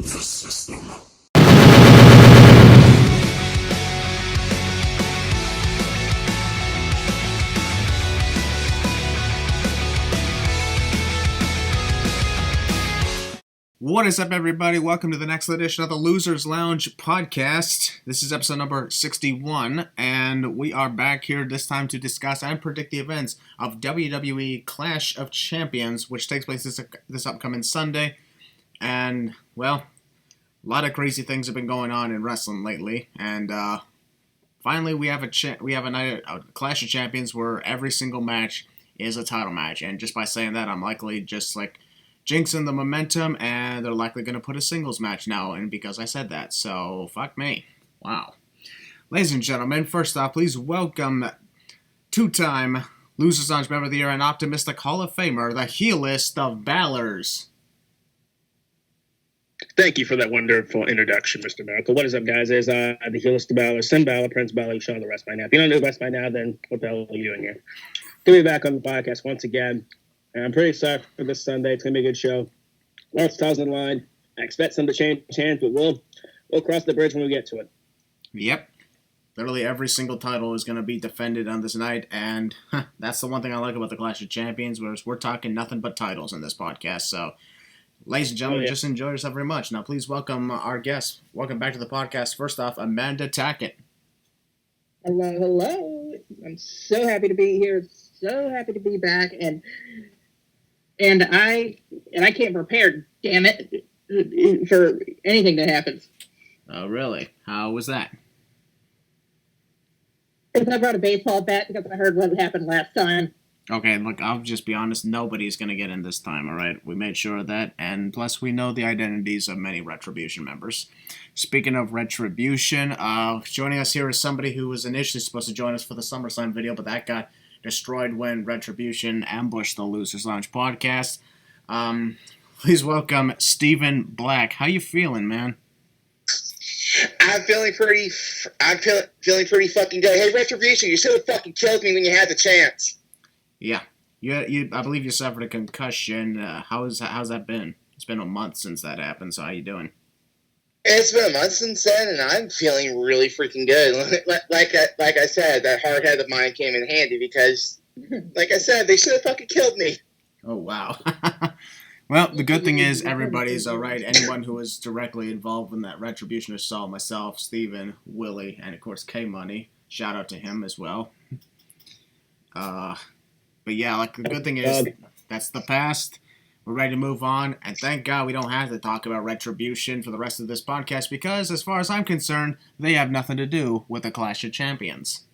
the system. What is up, everybody? Welcome to the next edition of the Losers Lounge podcast. This is episode number 61, and we are back here this time to discuss and predict the events of WWE Clash of Champions, which takes place this upcoming Sunday. And, well, a lot of crazy things have been going on in wrestling lately, and finally we have a night of Clash of Champions where every single match is a title match. And just by saying that, I'm likely just jinxing the momentum, and they're likely going to put a singles match now, and because I said that, so fuck me. Wow. Ladies and gentlemen, first off, please welcome two-time Losers Lounge Member of the Year and Optimistic Hall of Famer, the heelist of Balors. Thank you for that wonderful introduction, Mr. Maracle. What is up, guys? There's the heelist of Balor, Sin Balor, Prince Balor. You should know the rest by now. If you don't know the rest by now, then what the hell are you doing here? Good to be back on the podcast once again. And I'm pretty excited for this Sunday. It's going to be a good show. Lots of titles on the line. I expect some to change hands, but we'll cross the bridge when we get to it. Yep. Literally every single title is going to be defended on this night, and that's the one thing I like about the Clash of Champions, whereas we're talking nothing but titles in this podcast. So, ladies and gentlemen, just enjoy yourself very much. Now, please welcome our guests. Welcome back to the podcast. First off, Amanda Tackett. Hello. I'm so happy to be here. So happy to be back, and I came prepared, damn it, for anything that happens. Oh, really? How was that? Because I brought a baseball bat because I heard what happened last time. Okay, look, I'll just be honest, nobody's going to get in this time, alright? We made sure of that, and plus we know the identities of many Retribution members. Speaking of Retribution, joining us here is somebody who was initially supposed to join us for the SummerSlam video, but that got destroyed when Retribution ambushed the Losers Lounge podcast. Please welcome Stephen Black. How you feeling, man? I'm feeling pretty fucking good. Hey, Retribution, you should have fucking killed me when you had the chance. Yeah. I believe you suffered a concussion. How's that been? It's been a month since that happened, so how you doing? It's been a month since then, and I'm feeling really freaking good. Like I said, that hard head of mine came in handy because, like I said, they should have fucking killed me. Oh, wow. Well, the good thing is everybody's all right. Anyone who was directly involved in that Retribution assault, myself, Steven, Willie, and, of course, K-Money. Shout out to him as well. But, yeah, the good thing is that's the past. We're ready to move on, and thank God we don't have to talk about Retribution for the rest of this podcast because, as far as I'm concerned, they have nothing to do with the Clash of Champions.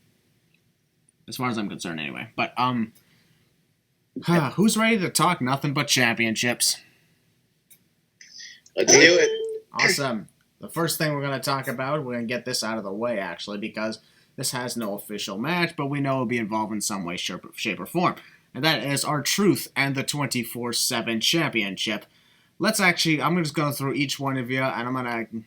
As far as I'm concerned, anyway. But, who's ready to talk nothing but championships? Let's do it. Awesome. The first thing we're going to talk about, we're going to get this out of the way, actually, because this has no official match, but we know it'll be involved in some way, shape, or form. And that is R-Truth and the 24/7 Championship. I'm just going through each one of you, and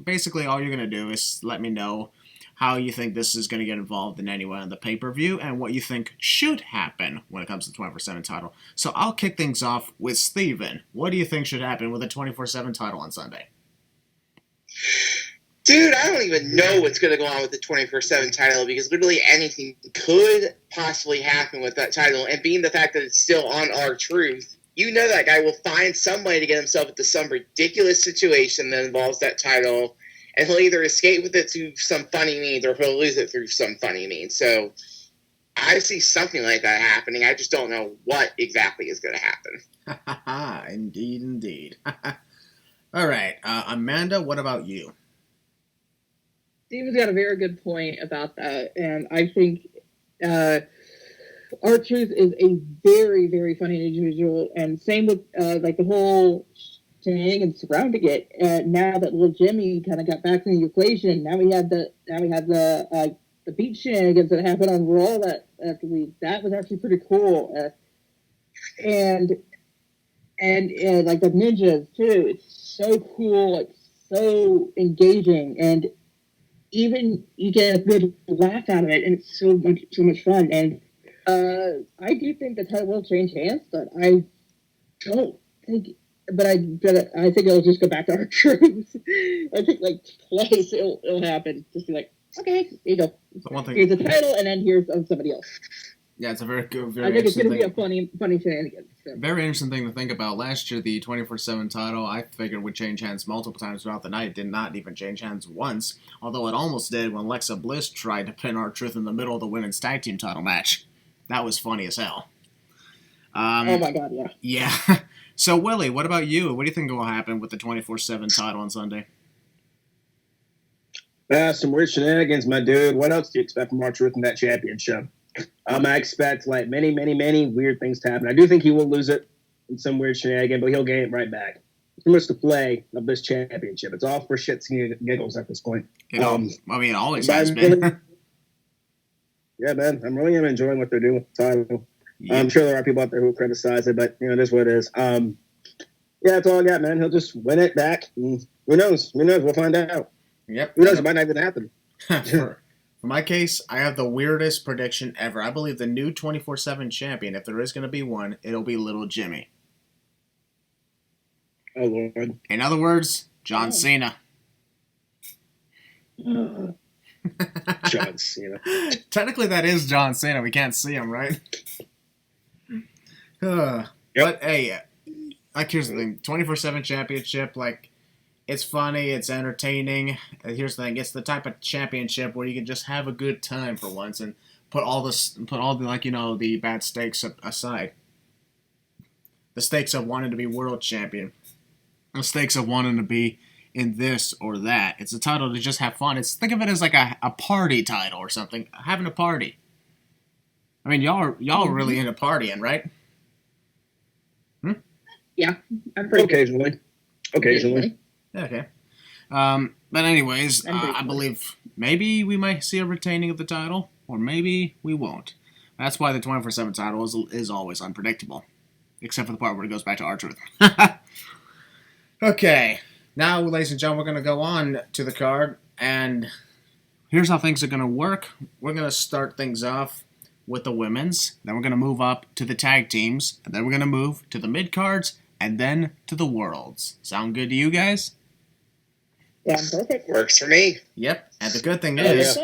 basically all you're going to do is let me know how you think this is going to get involved in any way on the pay-per-view, and what you think should happen when it comes to the 24/7 title. So I'll kick things off with Steven. What do you think should happen with the 24/7 title on Sunday? Dude, I don't even know what's going to go on with the 24/7 title because literally anything could possibly happen with that title. And being the fact that it's still on R-Truth, you know that guy will find some way to get himself into some ridiculous situation that involves that title. And he'll either escape with it through some funny means or he'll lose it through some funny means. So I see something like that happening. I just don't know what exactly is going to happen. Indeed. All right. Amanda, what about you? Steven's got a very good point about that, and I think R-Truth is a very, very funny individual, and same with the whole shenanigans surrounding it. Now that little Jimmy kind of got back in the equation, now we have the beat shenanigans that happened on Raw that was actually pretty cool, and the ninjas too. It's so cool, it's so engaging, and even you get a good laugh out of it, and it's so much fun. And I do think the title will change hands, but I don't think I think it'll just go back to our truth. I think like twice it'll happen. Just be like, okay, here you go. Here's the title, and then here's somebody else. Yeah, it's a very good. Very I think it's going to be thing. a funny shenanigans. So. Very interesting thing to think about. Last year, the 24/7 title, I figured would change hands multiple times throughout the night. It did not even change hands once, although it almost did when Alexa Bliss tried to pin R-Truth in the middle of the women's tag team title match. That was funny as hell. Oh my god, yeah. Yeah. So, Willie, what about you? What do you think will happen with the 24/7 title on Sunday? Some weird shenanigans, my dude. What else do you expect from R-Truth in that championship? I expect like many weird things to happen. I do think he will lose it in some weird shenanigan, but he'll gain it right back. It's pretty much the play of this championship. It's all for shits and giggles at this point. It always has been. Really, yeah, man. I'm really enjoying what they're doing with the title. Yeah. I'm sure there are people out there who criticize it, but it is what it is. Yeah, that's all I got, man. He'll just win it back. And who knows? We'll find out. Yep. Who knows? It might not even happen. For my case, I have the weirdest prediction ever. I believe the new 24/7 champion, if there is going to be one, it'll be Little Jimmy. Oh, Lord. In other words, John Cena. John Cena. Technically, that is John Cena. We can't see him, right? Yep. But, hey, like, here's the thing. 24/7 championship, like, it's funny, it's entertaining. Here's the thing, it's the type of championship where you can just have a good time for once and put all the the bad stakes aside. The stakes of wanting to be world champion. The stakes of wanting to be in this or that. It's a title to just have fun. Think of it as like a party title or something. Having a party. I mean, y'all are really into partying, right? Yeah, I'm pretty Occasionally. Okay. But anyways, I believe maybe we might see a retaining of the title, or maybe we won't. That's why the 24/7 title is always unpredictable. Except for the part where it goes back to R-Truth. Okay. Now, ladies and gentlemen, we're going to go on to the card, and here's how things are going to work. We're going to start things off with the women's, then we're going to move up to the tag teams, and then we're going to move to the mid-cards, and then to the worlds. Sound good to you guys? Yeah, perfect. Works for me. Yep. And the good thing is,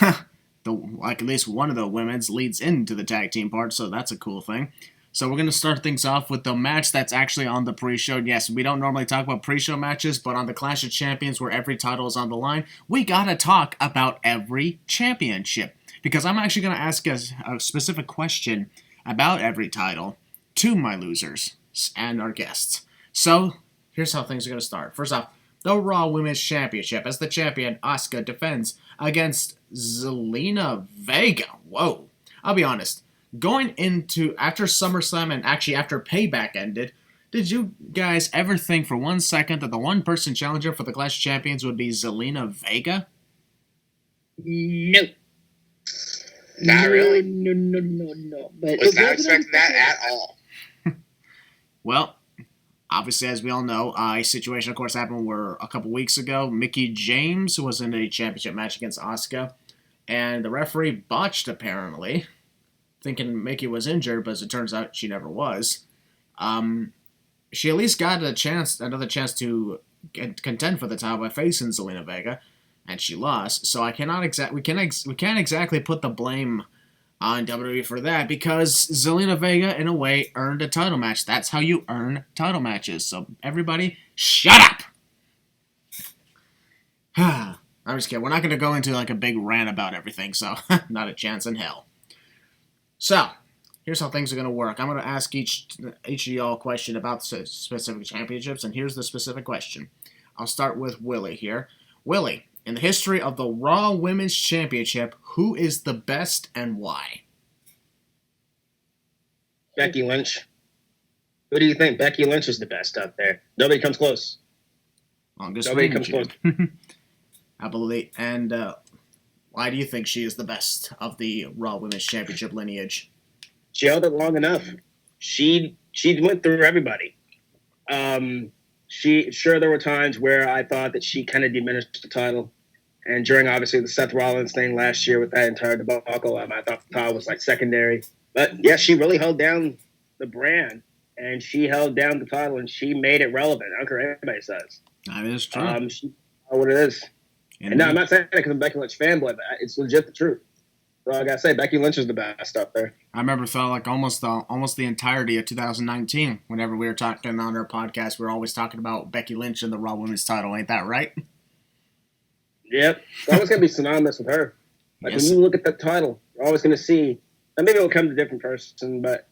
at least one of the women's leads into the tag team part, so that's a cool thing. So we're going to start things off with the match that's actually on the pre-show. Yes, we don't normally talk about pre-show matches, but on the Clash of Champions where every title is on the line, we got to talk about every championship. Because I'm actually going to ask a specific question about every title to my losers and our guests. So, here's how things are going to start. First off, the Raw Women's Championship, as the champion, Asuka defends against Zelina Vega. Whoa. I'll be honest. Going after SummerSlam and actually after Payback ended, did you guys ever think for 1 second that the one-person challenger for the Clash of Champions would be Zelina Vega? No. Not really. No. But was not expecting that at all. Well, obviously, as we all know, a situation, of course, happened where a couple weeks ago, Mickie James was in a championship match against Asuka, and the referee botched, apparently, thinking Mickie was injured, but as it turns out, she never was. She at least got another chance to contend for the title by facing Zelina Vega, and she lost. So we can't exactly put the blame on WWE for that, because Zelina Vega, in a way, earned a title match. That's how you earn title matches. So everybody, shut up! I'm just kidding. We're not going to go into like a big rant about everything, so not a chance in hell. So, here's how things are going to work. I'm going to ask each of y'all a question about specific championships, and here's the specific question. I'll start with Willie here. Willie, in the history of the Raw Women's Championship, who is the best and why? Becky Lynch. Who do you think? Becky Lynch is the best out there. Nobody comes close. Nobody comes close. I believe. And why do you think she is the best of the Raw Women's Championship lineage? She held it long enough. She went through everybody. There were times where I thought that she kind of diminished the title. And during, obviously, the Seth Rollins thing last year with that entire debacle, I thought the title was, like, secondary. But, yeah, she really held down the brand and she held down the title, and she made it relevant. I don't care what anybody says. That is true. She what it is. And no, I'm not saying that because I'm a Becky Lynch fanboy, but it's legit the truth. So I gotta say, Becky Lynch is the best up there. I remember throughout like almost the entirety of 2019, whenever we were talking on our podcast, we were always talking about Becky Lynch and the Raw Women's title. Ain't that right? Yep. It's always gonna be synonymous with her. Like Yes. when you look at the title, you're always gonna see, and maybe it'll come to a different person, but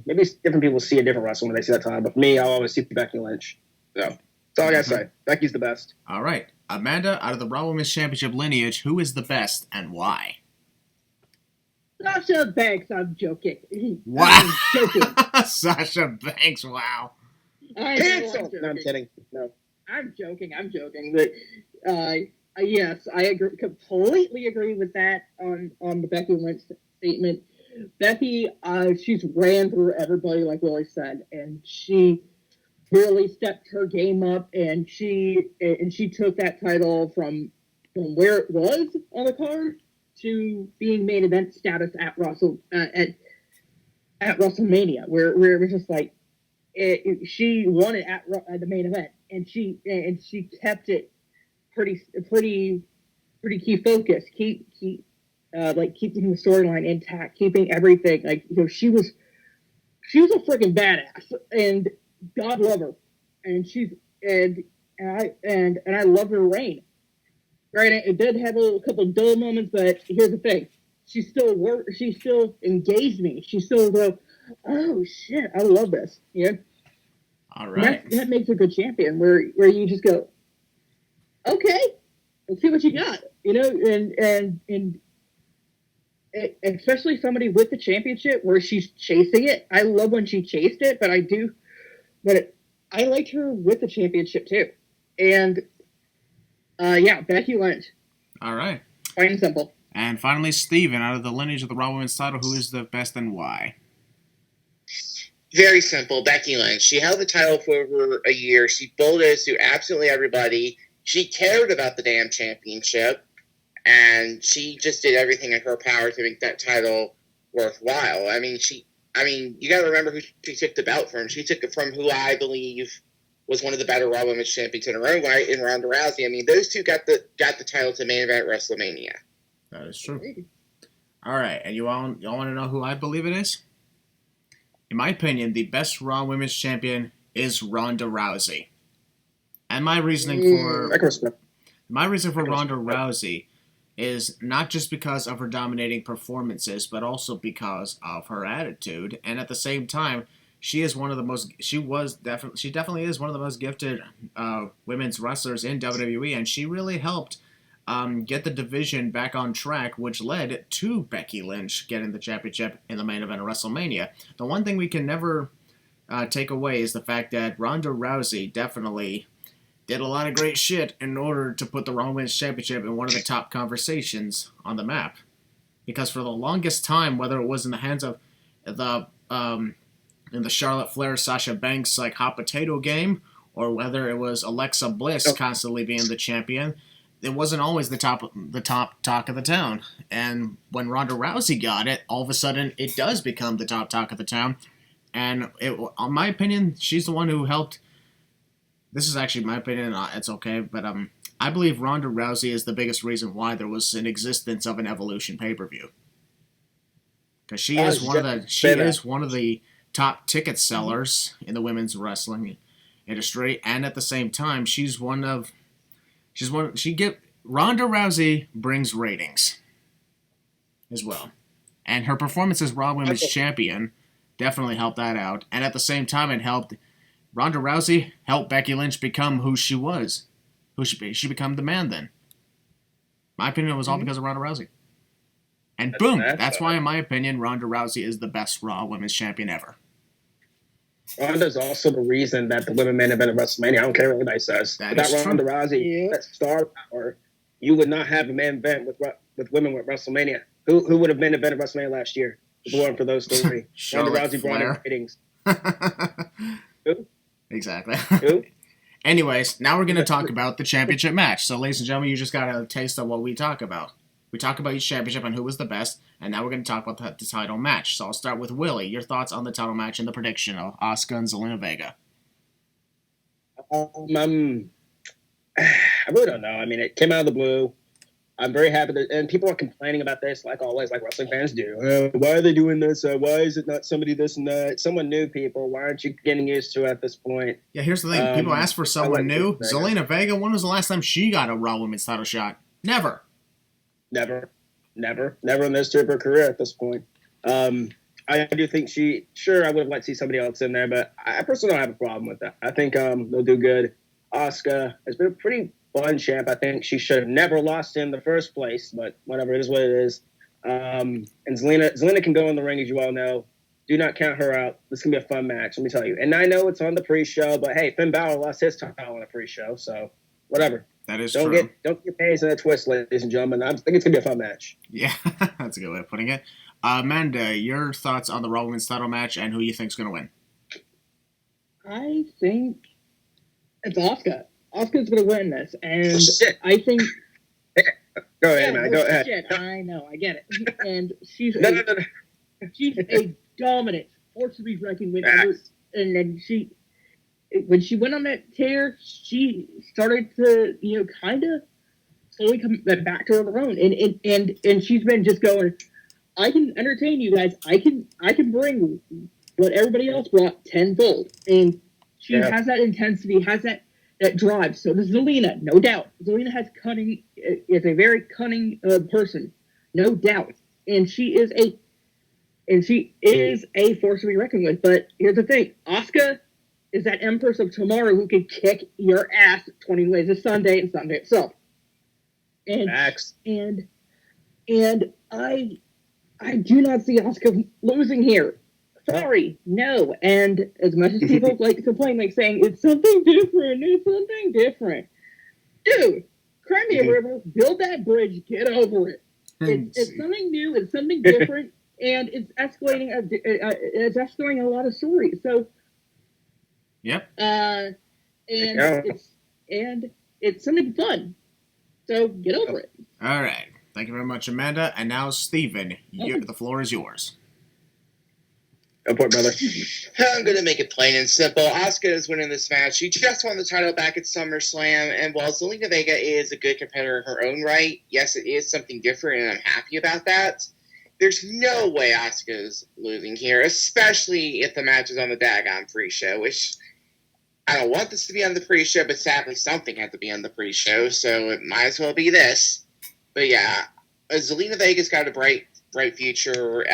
maybe different people see a different wrestler when they see that title. But for me, I'll always see Becky Lynch. So that's all I gotta say. Becky's the best. All right. Amanda, out of the Raw Women's Championship lineage, who is the best and why? Sasha Banks, I'm joking. Wow. I'm joking. Sasha Banks, wow. I know, Cancel. No, I'm kidding. No. I'm joking. But yes, I completely agree with that on the Becky Lynch statement. Becky, she's ran through everybody, like Willie said, and she really stepped her game up, and she took that title from where it was on the card to being main event status at WrestleMania, where it was just like she won it at the main event, and she kept it pretty key focus, keeping the storyline intact, keeping everything she was a freaking badass, and God love her, and I love her reign. Right, it did have a couple of dull moments, but here's the thing: she still engaged me. She still go, oh shit, I love this. Yeah, All right. that makes a good champion. Where you just go, okay, let's see what you got. And especially somebody with the championship where she's chasing it. I love when she chased it, but I liked her with the championship too. And Becky Lynch. All right. Plain and simple. And finally, Steven, out of the lineage of the Raw Women's title, who is the best and why? Very simple. Becky Lynch. She held the title for over a year. She bulldozed through absolutely everybody. She cared about the damn championship, and she just did everything in her power to make that title worthwhile. I mean, you got to remember who she took the belt from. She took it from who I believe was one of the better Raw Women's champions in her own right, in Ronda Rousey. I mean, those two got the title to main event WrestleMania. That is true. All right, and y'all want to know who I believe it is? In my opinion, the best Raw Women's champion is Ronda Rousey. And my reasoning for Ronda Rousey is not just because of her dominating performances, but also because of her attitude. And at the same time, she definitely is one of the most gifted women's wrestlers in WWE, and she really helped get the division back on track, which led to Becky Lynch getting the championship in the main event of WrestleMania. The one thing we can never take away is the fact that Ronda Rousey definitely did a lot of great shit in order to put the Raw Women's Championship in one of the top conversations on the map. Because for the longest time, whether it was in the hands of the Charlotte Flair, Sasha Banks hot potato game, or whether it was Alexa Bliss constantly being the champion, it wasn't always the top talk of the town. And when Ronda Rousey got it, all of a sudden it does become the top talk of the town. And in my opinion, she's the one who helped. This is actually my opinion. It's okay, but I believe Ronda Rousey is the biggest reason why there was an existence of an Evolution pay-per-view. Because she is one of the top ticket sellers in the women's wrestling industry, and at the same time, Ronda Rousey brings ratings as well, and her performance as Raw Women's Champion definitely helped that out, and at the same time, it helped Ronda Rousey help Becky Lynch become who she was, she became the man then. My opinion, it was all because of Ronda Rousey. And boom, that's why, in my opinion, Ronda Rousey is the best Raw Women's Champion ever. Ronda's also the reason that the women main event of WrestleMania, I don't care what anybody says. Without Ronda Rousey, that star power, you would not have a main event with women with WrestleMania. Who would have been event of WrestleMania last year if it weren't for those three? Ronda Rousey brought in ratings. Who? Exactly. Who? Anyways, now we're going to talk about the championship match. So, ladies and gentlemen, you just got a taste of what we talk about. We talked about each championship and who was the best, and now we're going to talk about the title match. So I'll start with Willie. Your thoughts on the title match and the prediction of Asuka and Zelina Vega? I really don't know. I mean, it came out of the blue. I'm very happy that, and people are complaining about this, like always, like wrestling fans do. Why are they doing this? Why is it not somebody this and that? Someone new, people. Why aren't you getting used to it at this point? Yeah, here's the thing. People ask for someone new. Zelina Vega, when was the last time she got a Raw Women's title shot? Never in this type of career at this point. I do think I would have liked to see somebody else in there, but I personally don't have a problem with that. I think they'll do good. Asuka has been a pretty fun champ. I think she should have never lost in the first place, but whatever, it is what it is. And Zelina can go in the ring, as you all know. Do not count her out. This can be a fun match, let me tell you. And I know it's on the pre-show, but hey, Finn Balor lost his title on the pre-show, so whatever. That is true. Don't get pays in a twist, ladies and gentlemen. I think it's going to be a fun match. Yeah, that's a good way of putting it. Amanda, your thoughts on the Raw Women's title match and who you think's going to win? I think it's Asuka. Asuka's going to win this, and I think... Go ahead, man. Go ahead. Shit. I know. I get it. And she's she's a dominant force to be reckoned with. And then when she went on that tear, she started to, kind of slowly come back to her own. And she's been just going, I can entertain you guys. I can bring what everybody else brought tenfold. And she has that intensity, has that drive. So does Zelina, no doubt. Zelina is a very cunning person, no doubt. And she is a force to be reckoned with. But here's the thing, Asuka is that Empress of Tomorrow who can kick your ass 20 ways this Sunday and Sunday itself. And I do not see Asuka losing here. Sorry, no. And as much as people like to complain, like saying it's something different. Dude, cry me a river, build that bridge, get over it. It's something new, it's something different, and it's escalating. It's escalating a lot of stories. So. Yep. And it's something fun. So get over it. All right. Thank you very much, Amanda. And now, Steven, the floor is yours. Go for it, brother. I'm going to make it plain and simple. Asuka is winning this match. She just won the title back at SummerSlam, and while Zelina Vega is a good competitor in her own right, yes, it is something different, and I'm happy about that. There's no way Asuka's losing here, especially if the match is on the daggone pre-show, which I don't want this to be on the pre-show, but sadly something had to be on the pre-show, so it might as well be this. But yeah, Zelina Vega's got a bright future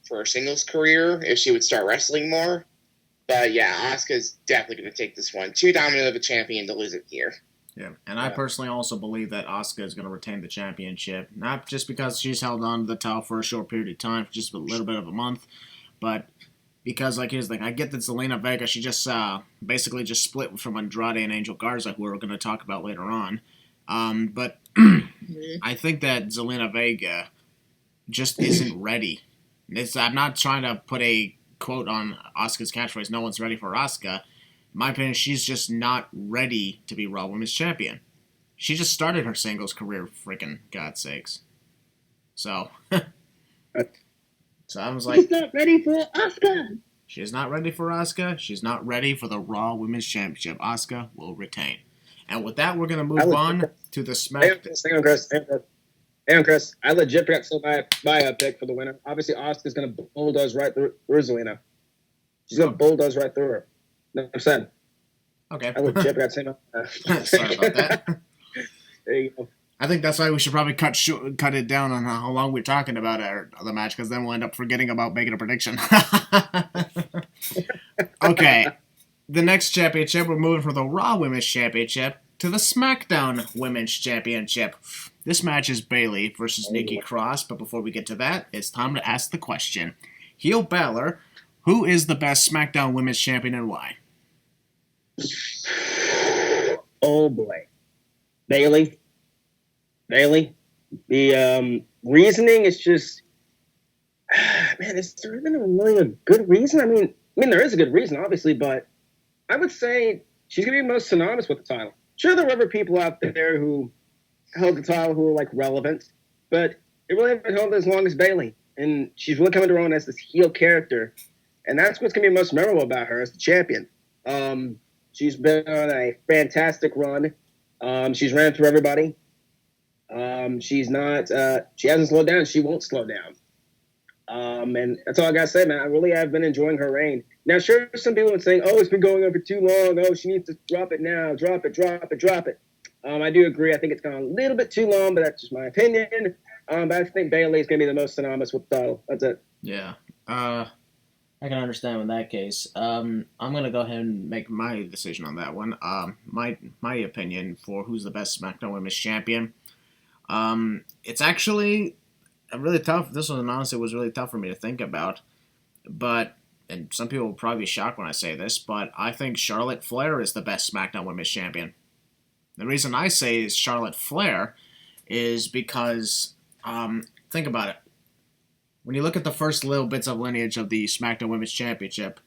for her singles career if she would start wrestling more. But yeah, Asuka's definitely going to take this one. Too dominant of a champion to lose it here. Yeah, and I personally also believe that Asuka is going to retain the championship. Not just because she's held on to the title for a short period of time, for just a little bit of a month, but because, like, here's the thing. I get that Zelina Vega, she just basically just split from Andrade and Angel Garza, who we're going to talk about later on. But I think that Zelina Vega just isn't ready. I'm not trying to put a quote on Asuka's catchphrase, no one's ready for Asuka. In my opinion, she's just not ready to be Raw Women's Champion. She just started her singles career, freaking God's sakes. So I was like, she's not ready for Asuka. She is not ready for Asuka. She's not ready for the Raw Women's Championship. Asuka will retain. And with that, we're going to move on to the SmackDown. Hang on, Chris. I legit got so my pick for the winner. Obviously, Asuka's going to bulldoze right through Zelina. She's going to bulldoze right through her. No, I'm saying. Okay. I legit got same. Sorry about that. There you go. I think that's why we should probably cut it down on how long we're talking about the match, because then we'll end up forgetting about making a prediction. Okay. The next championship, we're moving from the Raw Women's Championship to the SmackDown Women's Championship. This match is Bayley versus Nikki Cross, but before we get to that, it's time to ask the question. Heel Balor, who is the best SmackDown Women's Champion and why? Oh boy. Bayley. The reasoning is just, man, is there even really a good reason? I mean, there is a good reason, obviously, but I would say she's going to be most synonymous with the title. Sure, there were other people out there who held the title who were, like, relevant, but they really haven't held it as long as Bayley. And she's really coming to her own as this heel character. And that's what's going to be most memorable about her as the champion. She's been on a fantastic run. She's ran through everybody. She hasn't slowed down. She won't slow down. And that's all I got to say, man. I really have been enjoying her reign. Now, sure, some people are saying, oh, it's been going on for too long. Oh, she needs to drop it now. Drop it. I do agree. I think it's gone a little bit too long, but that's just my opinion. But I think Bayley is going to be the most synonymous with the title. That's it. Yeah. I can understand in that case. I'm going to go ahead and make my decision on that one. My opinion for who's the best SmackDown Women's Champion. It's actually really tough. This one, honestly, was really tough for me to think about. But, and some people will probably be shocked when I say this, but I think Charlotte Flair is the best SmackDown Women's Champion. The reason I say is Charlotte Flair is because, think about it. When you look at the first little bits of lineage of the SmackDown Women's Championship,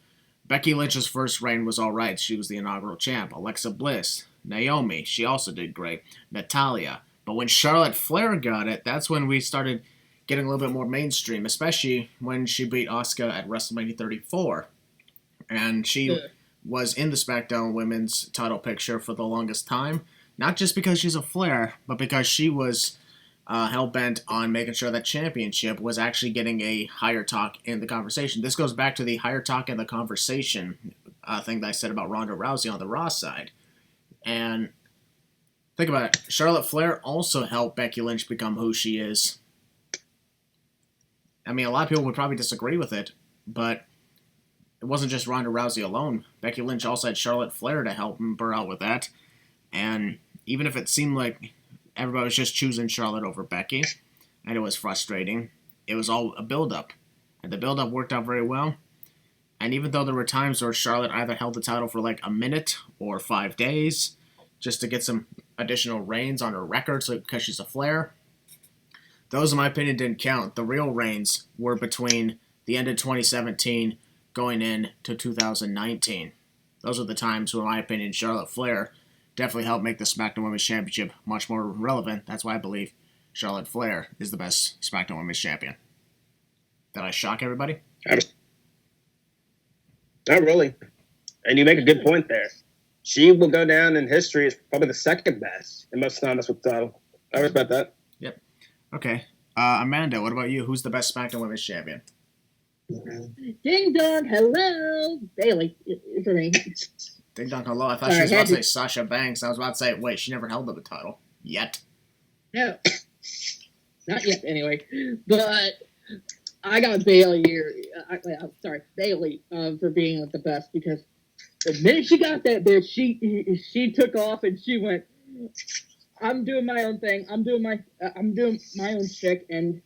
Becky Lynch's first reign was all right. She was the inaugural champ. Alexa Bliss, Naomi, she also did great. Natalya. But when Charlotte Flair got it, that's when we started getting a little bit more mainstream, especially when she beat Asuka at WrestleMania 34. And she was in the SmackDown Women's title picture for the longest time. Not just because she's a Flair, but because she was hell-bent on making sure that championship was actually getting a higher talk in the conversation. This goes back to the higher talk in the conversation thing that I said about Ronda Rousey on the Raw side. And think about it. Charlotte Flair also helped Becky Lynch become who she is. I mean, a lot of people would probably disagree with it, but it wasn't just Ronda Rousey alone. Becky Lynch also had Charlotte Flair to help her out with that. And even if it seemed like everybody was just choosing Charlotte over Becky, and it was frustrating, it was all a build-up. And the build-up worked out very well. And even though there were times where Charlotte either held the title for like a minute or 5 days, just to get some additional reigns on her record because she's a Flair, those, in my opinion, didn't count. The real reigns were between the end of 2017 going into 2019. Those are the times where, in my opinion, Charlotte Flair definitely helped make the SmackDown Women's Championship much more relevant. That's why I believe Charlotte Flair is the best SmackDown Women's Champion. Did I shock everybody? Not really. And you make a good point there. She will go down in history as probably the second best and most synonymous with the title. I respect that. Yep. Okay. Amanda, what about you? Who's the best SmackDown Women's Champion? Ding dong, hello, Bayley for me. Ding dong, hello. I thought she was about to say Sasha Banks. I was about to say, wait, she never held the title yet. No, not yet. Anyway, but I got Bayley here. I'm sorry, Bayley, for being the best because the minute she got that bitch, she took off and she went. I'm doing my own thing. I'm doing my own shtick, and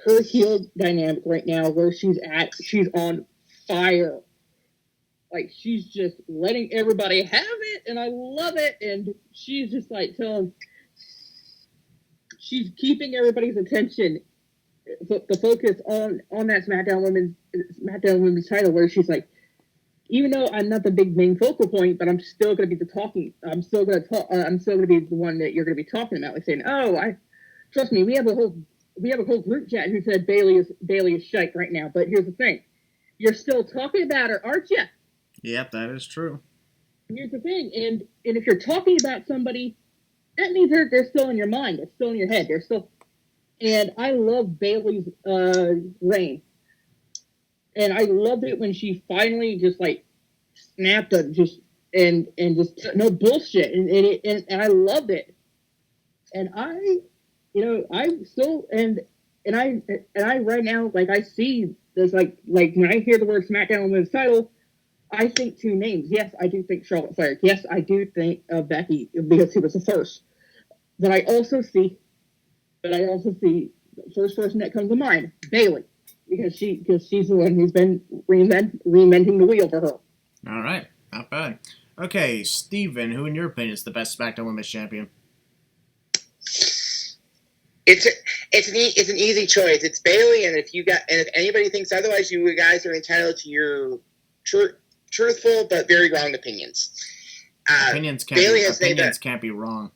her heel dynamic right now, where she's at, she's on fire. Like, she's just letting everybody have it, and I love it. And she's just like she's keeping everybody's attention, the focus on that SmackDown Women's title, where she's like, even though I'm not the big main focal point, but I'm still going to be I'm still going to be the one that you're going to be talking about, like saying, trust me, we have a whole group chat who said Bayley is shite right now. But here's the thing, you're still talking about her, aren't you? Yep, that is true. Here's the thing, and if you're talking about somebody, that means they're still in your mind, they're still in your head, they're still. And I love Bayley's reign. And I loved it when she finally just like snapped and just no bullshit, and I loved it. And I still and I right now, like, I see this like when I hear the word SmackDown Women's title, I think two names. Yes, I do think Charlotte Flair. Yes, I do think Becky because she was the first. But I also see the first person that comes to mind, Bayley. Because she's the one who's been reinventing the wheel for her. All right, not bad. Okay, Steven, who in your opinion is the best SmackDown Women's Champion? It's an easy choice. It's Bayley, and if anybody thinks otherwise, you guys are entitled to your truthful but very wrong opinions. Opinions can't be wrong.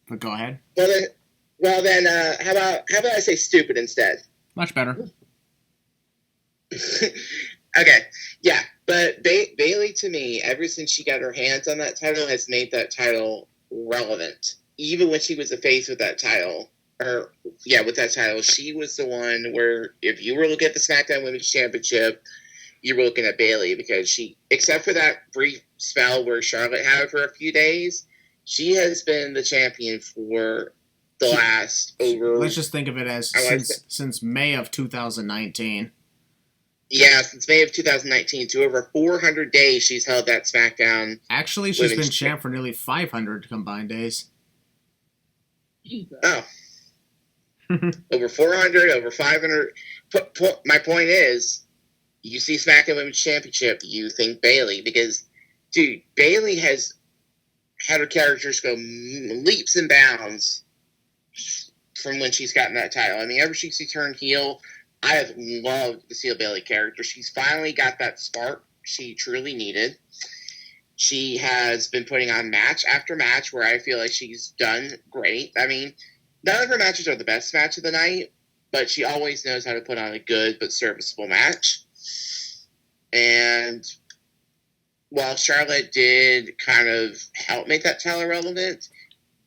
But go ahead. Well then, how about I say stupid instead? Much better. Okay, yeah, but Bailey, to me, ever since she got her hands on that title, has made that title relevant. Even when she was a face with that title, she was the one where if you were looking at the SmackDown Women's Championship, you were looking at Bailey because she, except for that brief spell where Charlotte had it for a few days, she has been the champion for the last over. Let's just think of it as since May of 2019. Yeah, since May of 2019, to over 400 days, she's held that SmackDown. Actually, she's been champ for nearly 500 combined days. Jesus. Oh. Over 400, over 500. My point is, you see SmackDown Women's Championship, you think Bailey, because, dude, Bailey has had her characters go leaps and bounds from when she's gotten that title. I mean, ever since she turned heel, I have loved the Seal Bailey character. She's finally got that spark she truly needed. She has been putting on match after match where I feel like she's done great. I mean, none of her matches are the best match of the night, but she always knows how to put on a good but serviceable match. And while Charlotte did kind of help make that title relevant,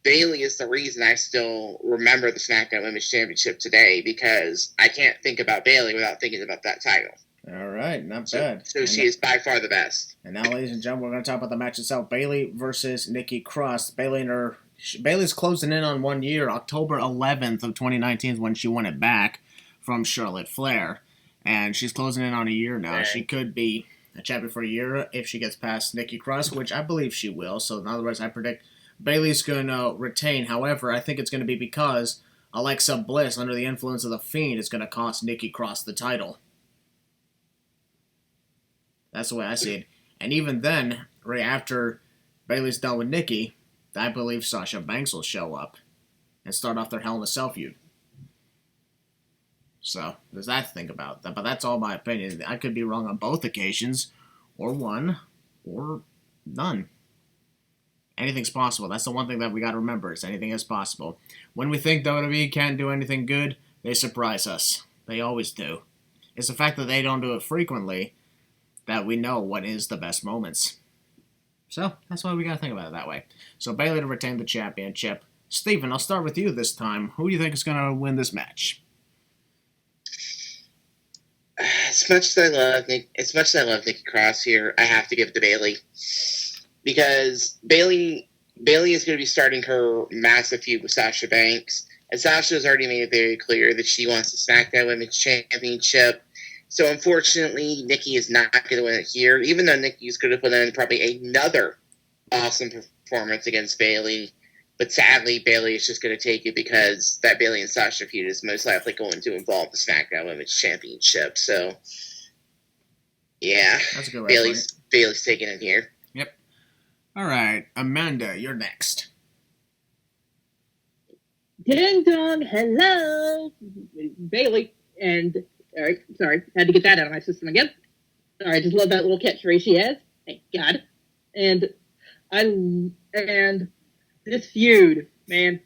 Bailey is the reason I still remember the SmackDown Women's Championship today, because I can't think about Bailey without thinking about that title. All right, not bad. So she is by far the best. And now, ladies and gentlemen, we're going to talk about the match itself. Bailey versus Nikki Cross. Bailey's closing in on 1 year. October 11th of 2019 is when she won it back from Charlotte Flair. And she's closing in on a year now. Right. She could be a champion for a year if she gets past Nikki Cross, which I believe she will. So, in other words, I predict Bailey's going to retain. However, I think it's going to be because Alexa Bliss, under the influence of The Fiend, is going to cost Nikki Cross the title. That's the way I see it. And even then, right after Bailey's done with Nikki, I believe Sasha Banks will show up and start off their Hell in a Cell feud. So, there's that to think about. But that's all my opinion. I could be wrong on both occasions, or one, or none. Anything's possible. That's the one thing that we got to remember, is anything is possible. When we think WWE can't do anything good, they surprise us. They always do. It's the fact that they don't do it frequently that we know what is the best moments. So, that's why we got to think about it that way. So, Bailey to retain the championship. Steven, I'll start with you this time. Who do you think is going to win this match? As much as I love Nikki Cross here, I have to give it to Bailey. Because Bailey is going to be starting her massive feud with Sasha Banks. And Sasha has already made it very clear that she wants the SmackDown Women's Championship. So, unfortunately, Nikki is not going to win it here, even though Nikki is going to put in probably another awesome performance against Bailey. But sadly, Bailey is just going to take it because that Bailey and Sasha feud is most likely going to involve the SmackDown Women's Championship. So, yeah, That's a good way Bailey's taking it here. Yep. All right, Amanda, you're next. Ding dong, hello, Bailey, and sorry, had to get that out of my system again. Sorry, I just love that little catchphrase she has. Thank God. And this feud, man,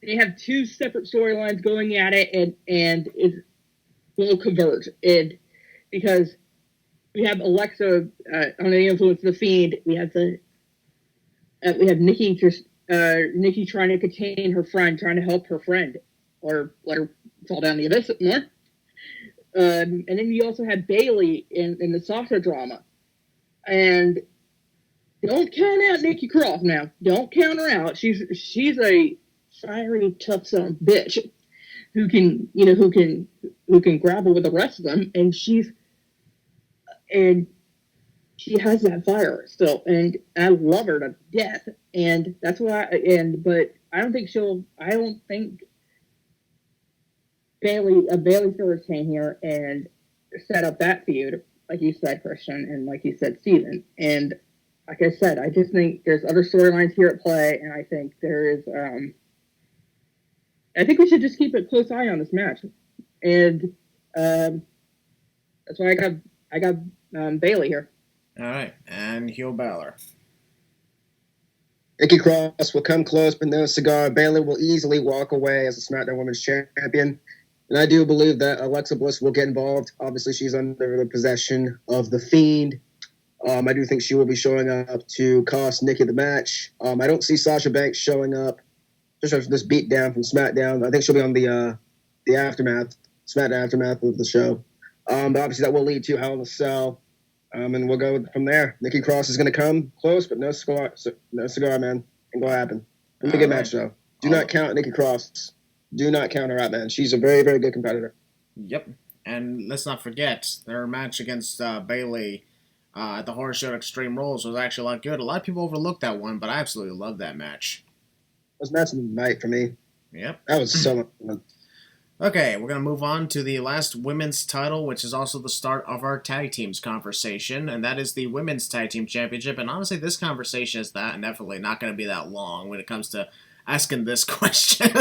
they have two separate storylines going at it, and it will converge. And because we have Alexa under the influence of The Fiend, we have Nikki trying to contain her friend, trying to help her friend, or let her fall down the abyss more. And then you also have Bailey in the Sasha drama. And don't count out Nikki Cross now. Don't count her out. She's a fiery, tough son of a bitch who can grapple with the rest of them, and she has that fire still, and I love her to death, and that's why. But I don't think Bailey's gonna retain here and set up that feud, like you said, Christian, and like you said, Steven. And like I said, I just think there's other storylines here at play, and I think there is. I think we should just keep a close eye on this match, and that's why I got Bailey here. All right, and Hugh Balor. Nikki Cross will come close, but no cigar. Baylor will easily walk away as the SmackDown Women's Champion. And I do believe that Alexa Bliss will get involved. Obviously, she's under the possession of The Fiend. I do think she will be showing up to cost Nikki the match. I don't see Sasha Banks showing up just after this beatdown from SmackDown. I think she'll be on the aftermath, SmackDown aftermath of the show. But obviously, that will lead to Hell in a Cell. And we'll go from there. Nikki Cross is going to come close, but no cigar, man. Ain't going to happen. It'll be a good match, though. Do not count Nikki Cross. Do not count her out, man. She's a very, very good competitor. Yep. And let's not forget, their match against Bayley at the Horror Show at Extreme Rules was actually a lot good. A lot of people overlooked that one, but I absolutely loved that match. It was match of the night for me. Yep. That was so much fun. Okay, we're going to move on to the last women's title, which is also the start of our tag teams conversation, and that is the Women's Tag Team Championship. And honestly, this conversation is definitely not going to be that long when it comes to asking this question.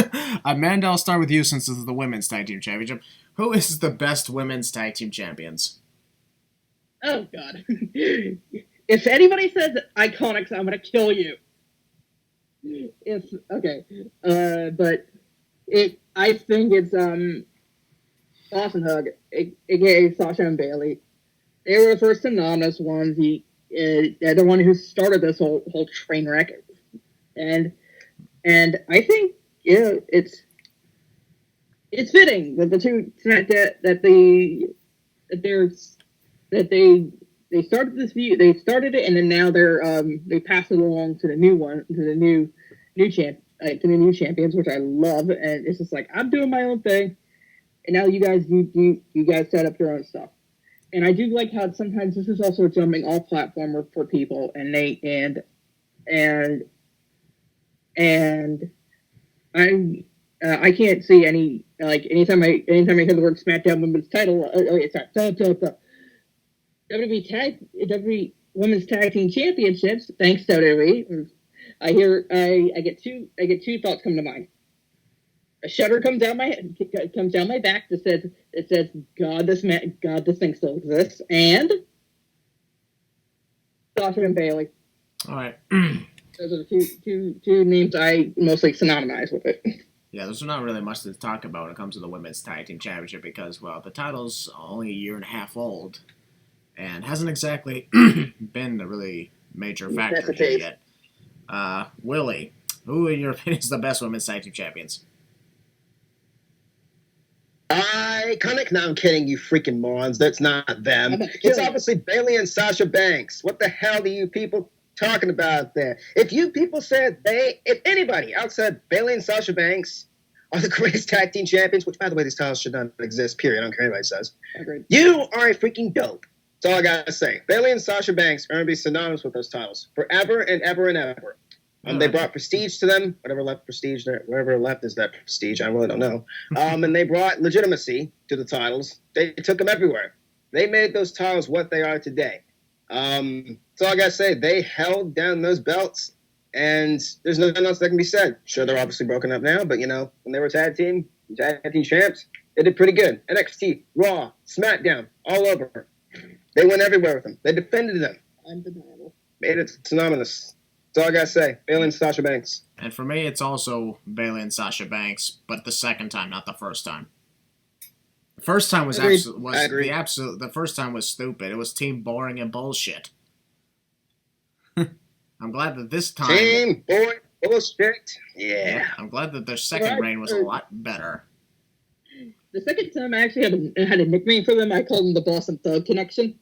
Amanda, I'll start with you since this is the Women's Tag Team Championship. Who is the best Women's Tag Team Champions? Oh, God. If anybody says Iconics, I'm going to kill you. But I think it's Awesome Hug, aka Sasha and Bayley. They were the first synonymous ones. They're the one who started this whole train wreck, and I think it's fitting that the two they started this view. They started it, and then now they passed it along to the new champions, which I love. And it's just like, I'm doing my own thing, and now you guys set up your own stuff. And I do like how sometimes this is also a jumping off platform for people, and I can't see any, like, anytime I hear the word SmackDown Women's Title, WWE Women's Tag Team Championships, thanks WWE. I get two thoughts come to mind. A shudder comes down my back that says God, this thing still exists, and Sasha and Bayley. All right. Those are the two names I mostly synonymize with it. Yeah, there's not really much to talk about when it comes to the Women's Tag Team Championship because, well, the title's only a year and a half old and hasn't exactly been a really major factor here yet. Willie, who in your opinion is the best Women's Tag Team Champions? Iconic? No, I'm kidding, you freaking morons. That's not them. It's obviously Bayley and Sasha Banks. What the hell are you people talking about there? If you people said if anybody outside Bayley and Sasha Banks are the greatest tag team champions, which, by the way, these titles should not exist, period. I don't care what anybody says. Agreed. You are a freaking dope. That's all I gotta say. Bayley and Sasha Banks are going to be synonymous with those titles forever and ever and ever. They brought prestige to them, whatever left is that prestige, I really don't know. And they brought legitimacy to the titles. They took them everywhere. They made those titles what they are today. That's all I gotta say. They held down those belts, and there's nothing else that can be said. Sure, they're obviously broken up now, but when they were tag team champs, they did pretty good. NXT, Raw, SmackDown, all over. They went everywhere with them. They defended them. Undeniable. Made it synonymous. That's all I gotta say. Bayley and Sasha Banks. And for me, it's also Bayley and Sasha Banks, but the second time, not the first time. The first time was the first time was stupid. It was team boring and bullshit. I'm glad that this time team boring bullshit. Yeah. I'm glad that their second reign was a lot better. The second time I actually had a nickname for them. I called them the Boss and Thug Connection.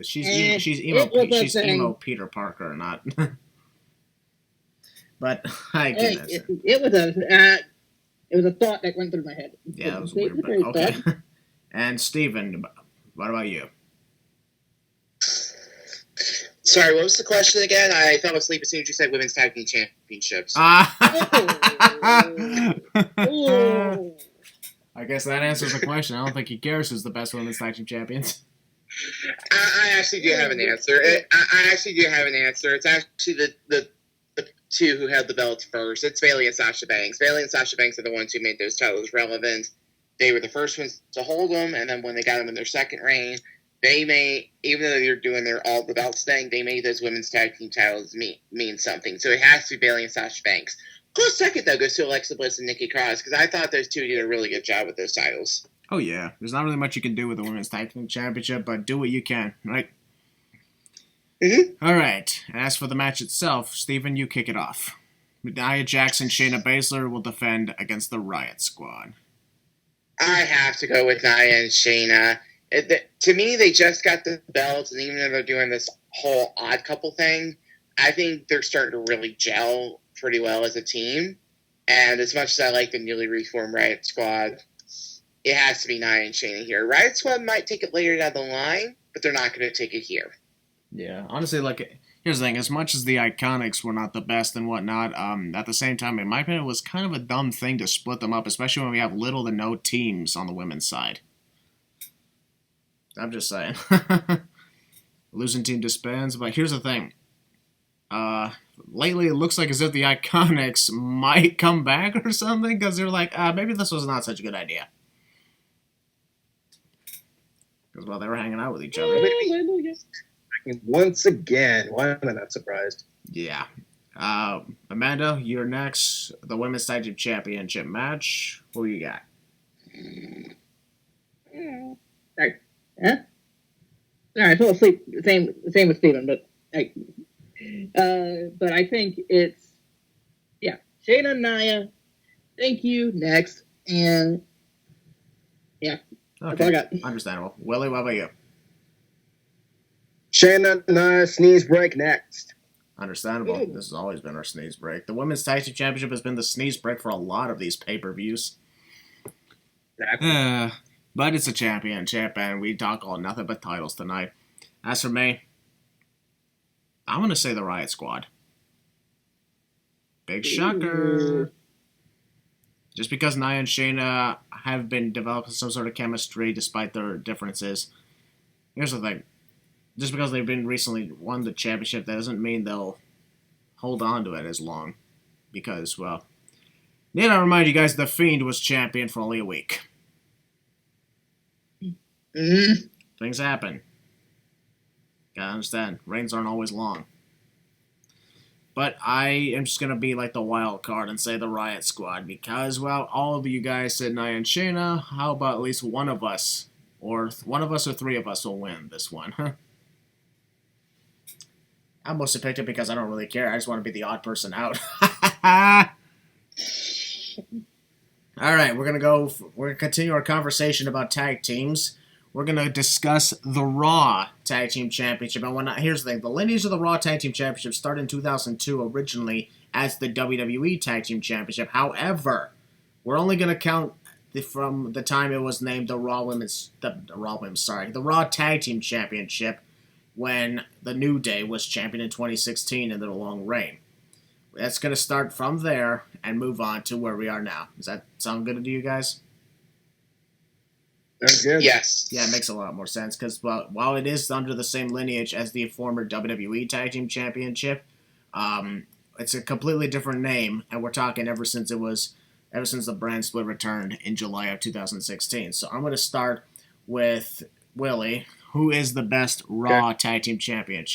She's emo Peter Parker, not. But I get it. It was a thought that went through my head. Yeah, that was weird. But okay. And Steven, what about you? Sorry, what was the question again? I fell asleep as soon as you said Women's Tag Team Championships. I guess that answers the question. I don't think he cares who's the best Women's Tag Team Champions. I actually do have an answer. I actually do have an answer. It's actually the two who held the belts first. It's Bayley and Sasha Banks. Bayley and Sasha Banks are the ones who made those titles relevant. They were the first ones to hold them, and then when they got them in their second reign, they may, even though they're doing their all the belt thing, they made those women's tag team titles mean something. So it has to be Bayley and Sasha Banks. Close second, though, goes to Alexa Bliss and Nikki Cross, because I thought those two did a really good job with those titles. Oh, yeah. There's not really much you can do with the Women's Tag Team Championship, but do what you can, right? Mm-hmm. All right. As for the match itself, Steven, you kick it off. Nia Jax and Shayna Baszler will defend against the Riot Squad. I have to go with Nia and Shayna. To me, they just got the belts, and even though they're doing this whole odd couple thing, I think they're starting to really gel pretty well as a team. And as much as I like the newly reformed Riot Squad, it has to be Nia and Shayna here. Riot Squad might take it later down the line, but they're not going to take it here. Yeah, honestly, here's the thing. As much as the Iconics were not the best and whatnot, at the same time, in my opinion, it was kind of a dumb thing to split them up, especially when we have little to no teams on the women's side. I'm just saying. Losing team disbands, but here's the thing. Lately, it looks like as if the Iconics might come back or something, because they're like, maybe this was not such a good idea. Because, well, they were hanging out with each other. Once again, why am I not surprised? Yeah. Amanda, you're next. The Women's Tag Team Championship match. Who you got? Sorry. Huh? All right, I fell asleep. Same with Steven, but I think it's Shayna and Nia. Thank you. Next, and that's all I got. Understandable. Willie, what about you? Shayna, Nia, sneeze break next. Understandable. This has always been our sneeze break. The Women's Tag Team Championship has been the sneeze break for a lot of these pay-per-views. Exactly. But it's a championship, and we talk all nothing but titles tonight. As for me, I'm going to say the Riot Squad. Big shocker. Just because Nia and Shayna have been developing some sort of chemistry despite their differences. Here's the thing. Just because they've been recently won the championship, that doesn't mean they'll hold on to it as long. Because, well, need I remind you guys, The Fiend was champion for only a week. Mm-hmm. Things happen. Gotta understand. Reigns aren't always long. But I am just going to be like the wild card and say the Riot Squad. Because, well, all of you guys said Nia and Shayna. How about at least one of us? Or three of us will win this one. I mostly picked it because I don't really care. I just want to be the odd person out. Alright, we're going to continue our conversation about tag teams. We're going to discuss the Raw Tag Team Championship. And here's the thing. The lineage of the Raw Tag Team Championship started in 2002 originally as the WWE Tag Team Championship. However, we're only going to count from the time it was named the Raw Tag Team Championship when the New Day was champion in 2016 in their long reign. That's going to start from there and move on to where we are now. Does that sound good to you guys? That's good. Yes. Yeah, it makes a lot more sense because while it is under the same lineage as the former WWE Tag Team Championship, it's a completely different name, and we're talking ever since the brand split returned in July of 2016. So I'm going to start with Willie. Who is the best Raw Tag Team champions?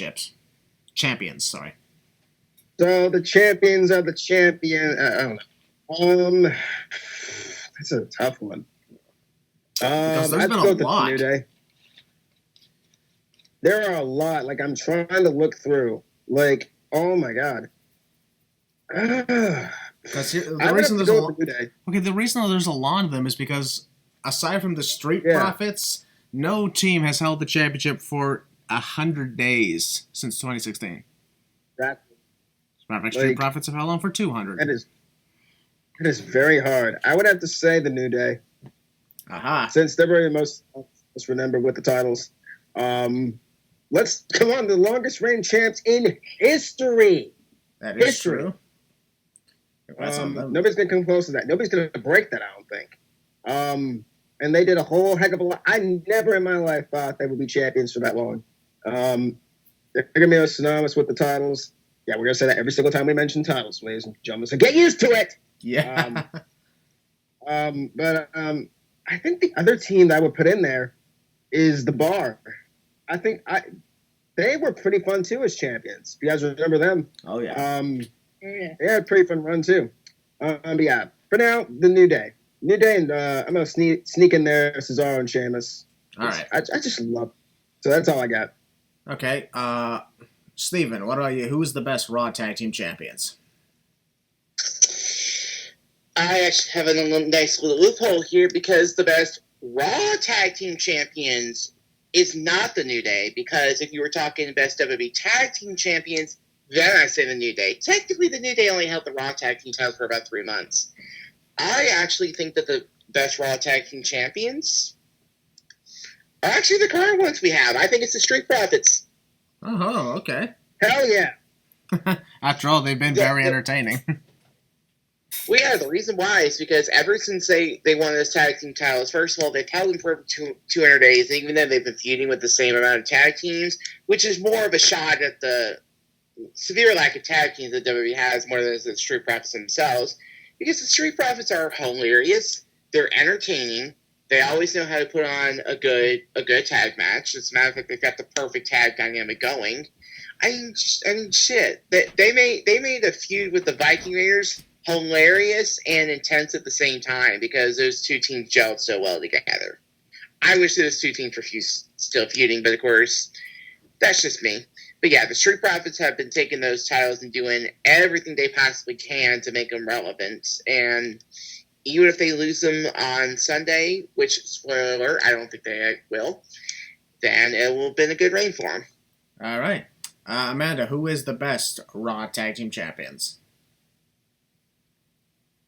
So the champions are the champion. I don't know. That's a tough one. Because there's been a lot. New Day. There are a lot. Like, I'm trying to look through. Like, oh my god. Because the reason there's a lot of them is because aside from the Street Profits, no team has held the championship for 100 days since 2016. Street Profits have held on for 200. It is very hard. I would have to say the New Day. Aha. Since they're very most remembered with the titles. Let's come on, the longest reigning champs in history. That is true. Nobody's going to come close to that. Nobody's going to break that, I don't think. And they did a whole heck of a lot. I never in my life thought they would be champions for that long. They're going to be synonymous with the titles. Yeah, we're going to say that every single time we mention titles, ladies and gentlemen. So get used to it. Yeah. But I think the other team that I would put in there is the Bar. they were pretty fun too as champions. If you guys remember them. Oh yeah. They had a pretty fun run too. But yeah, for now, the New Day. New Day, and I'm gonna sneak in there Cesaro and Sheamus. All right. I just love. So that's all I got. Okay. Steven, what about you? Who is the best Raw Tag Team Champions? I actually have a nice little loophole here because the best Raw Tag Team Champions is not the New Day, because if you were talking best WWE Tag Team Champions, then I say the New Day. Technically, the New Day only held the Raw Tag Team titles for about 3 months. I actually think that the best Raw Tag Team Champions are actually the current ones we have. I think it's the Street Profits. Oh, okay. Hell yeah. After all, they've been very entertaining. Well, yeah, the reason why is because ever since they won those tag team titles, first of all, they've held them for over 200 days, and even then they've been feuding with the same amount of tag teams, which is more of a shot at the severe lack of tag teams that WWE has more than the Street Profits themselves. Because the Street Profits are hilarious, they're entertaining, they always know how to put on a good tag match. As a matter of fact, they've got the perfect tag dynamic going. I mean, shit. They made a feud with the Viking Raiders hilarious and intense at the same time because those two teams gelled so well together. I wish those two teams were still feuding, but of course, that's just me. But yeah, the Street Profits have been taking those titles and doing everything they possibly can to make them relevant. And even if they lose them on Sunday, which, spoiler alert, I don't think they will, then it will have been a good reign for them. All right. Amanda, who is the best Raw Tag Team Champions?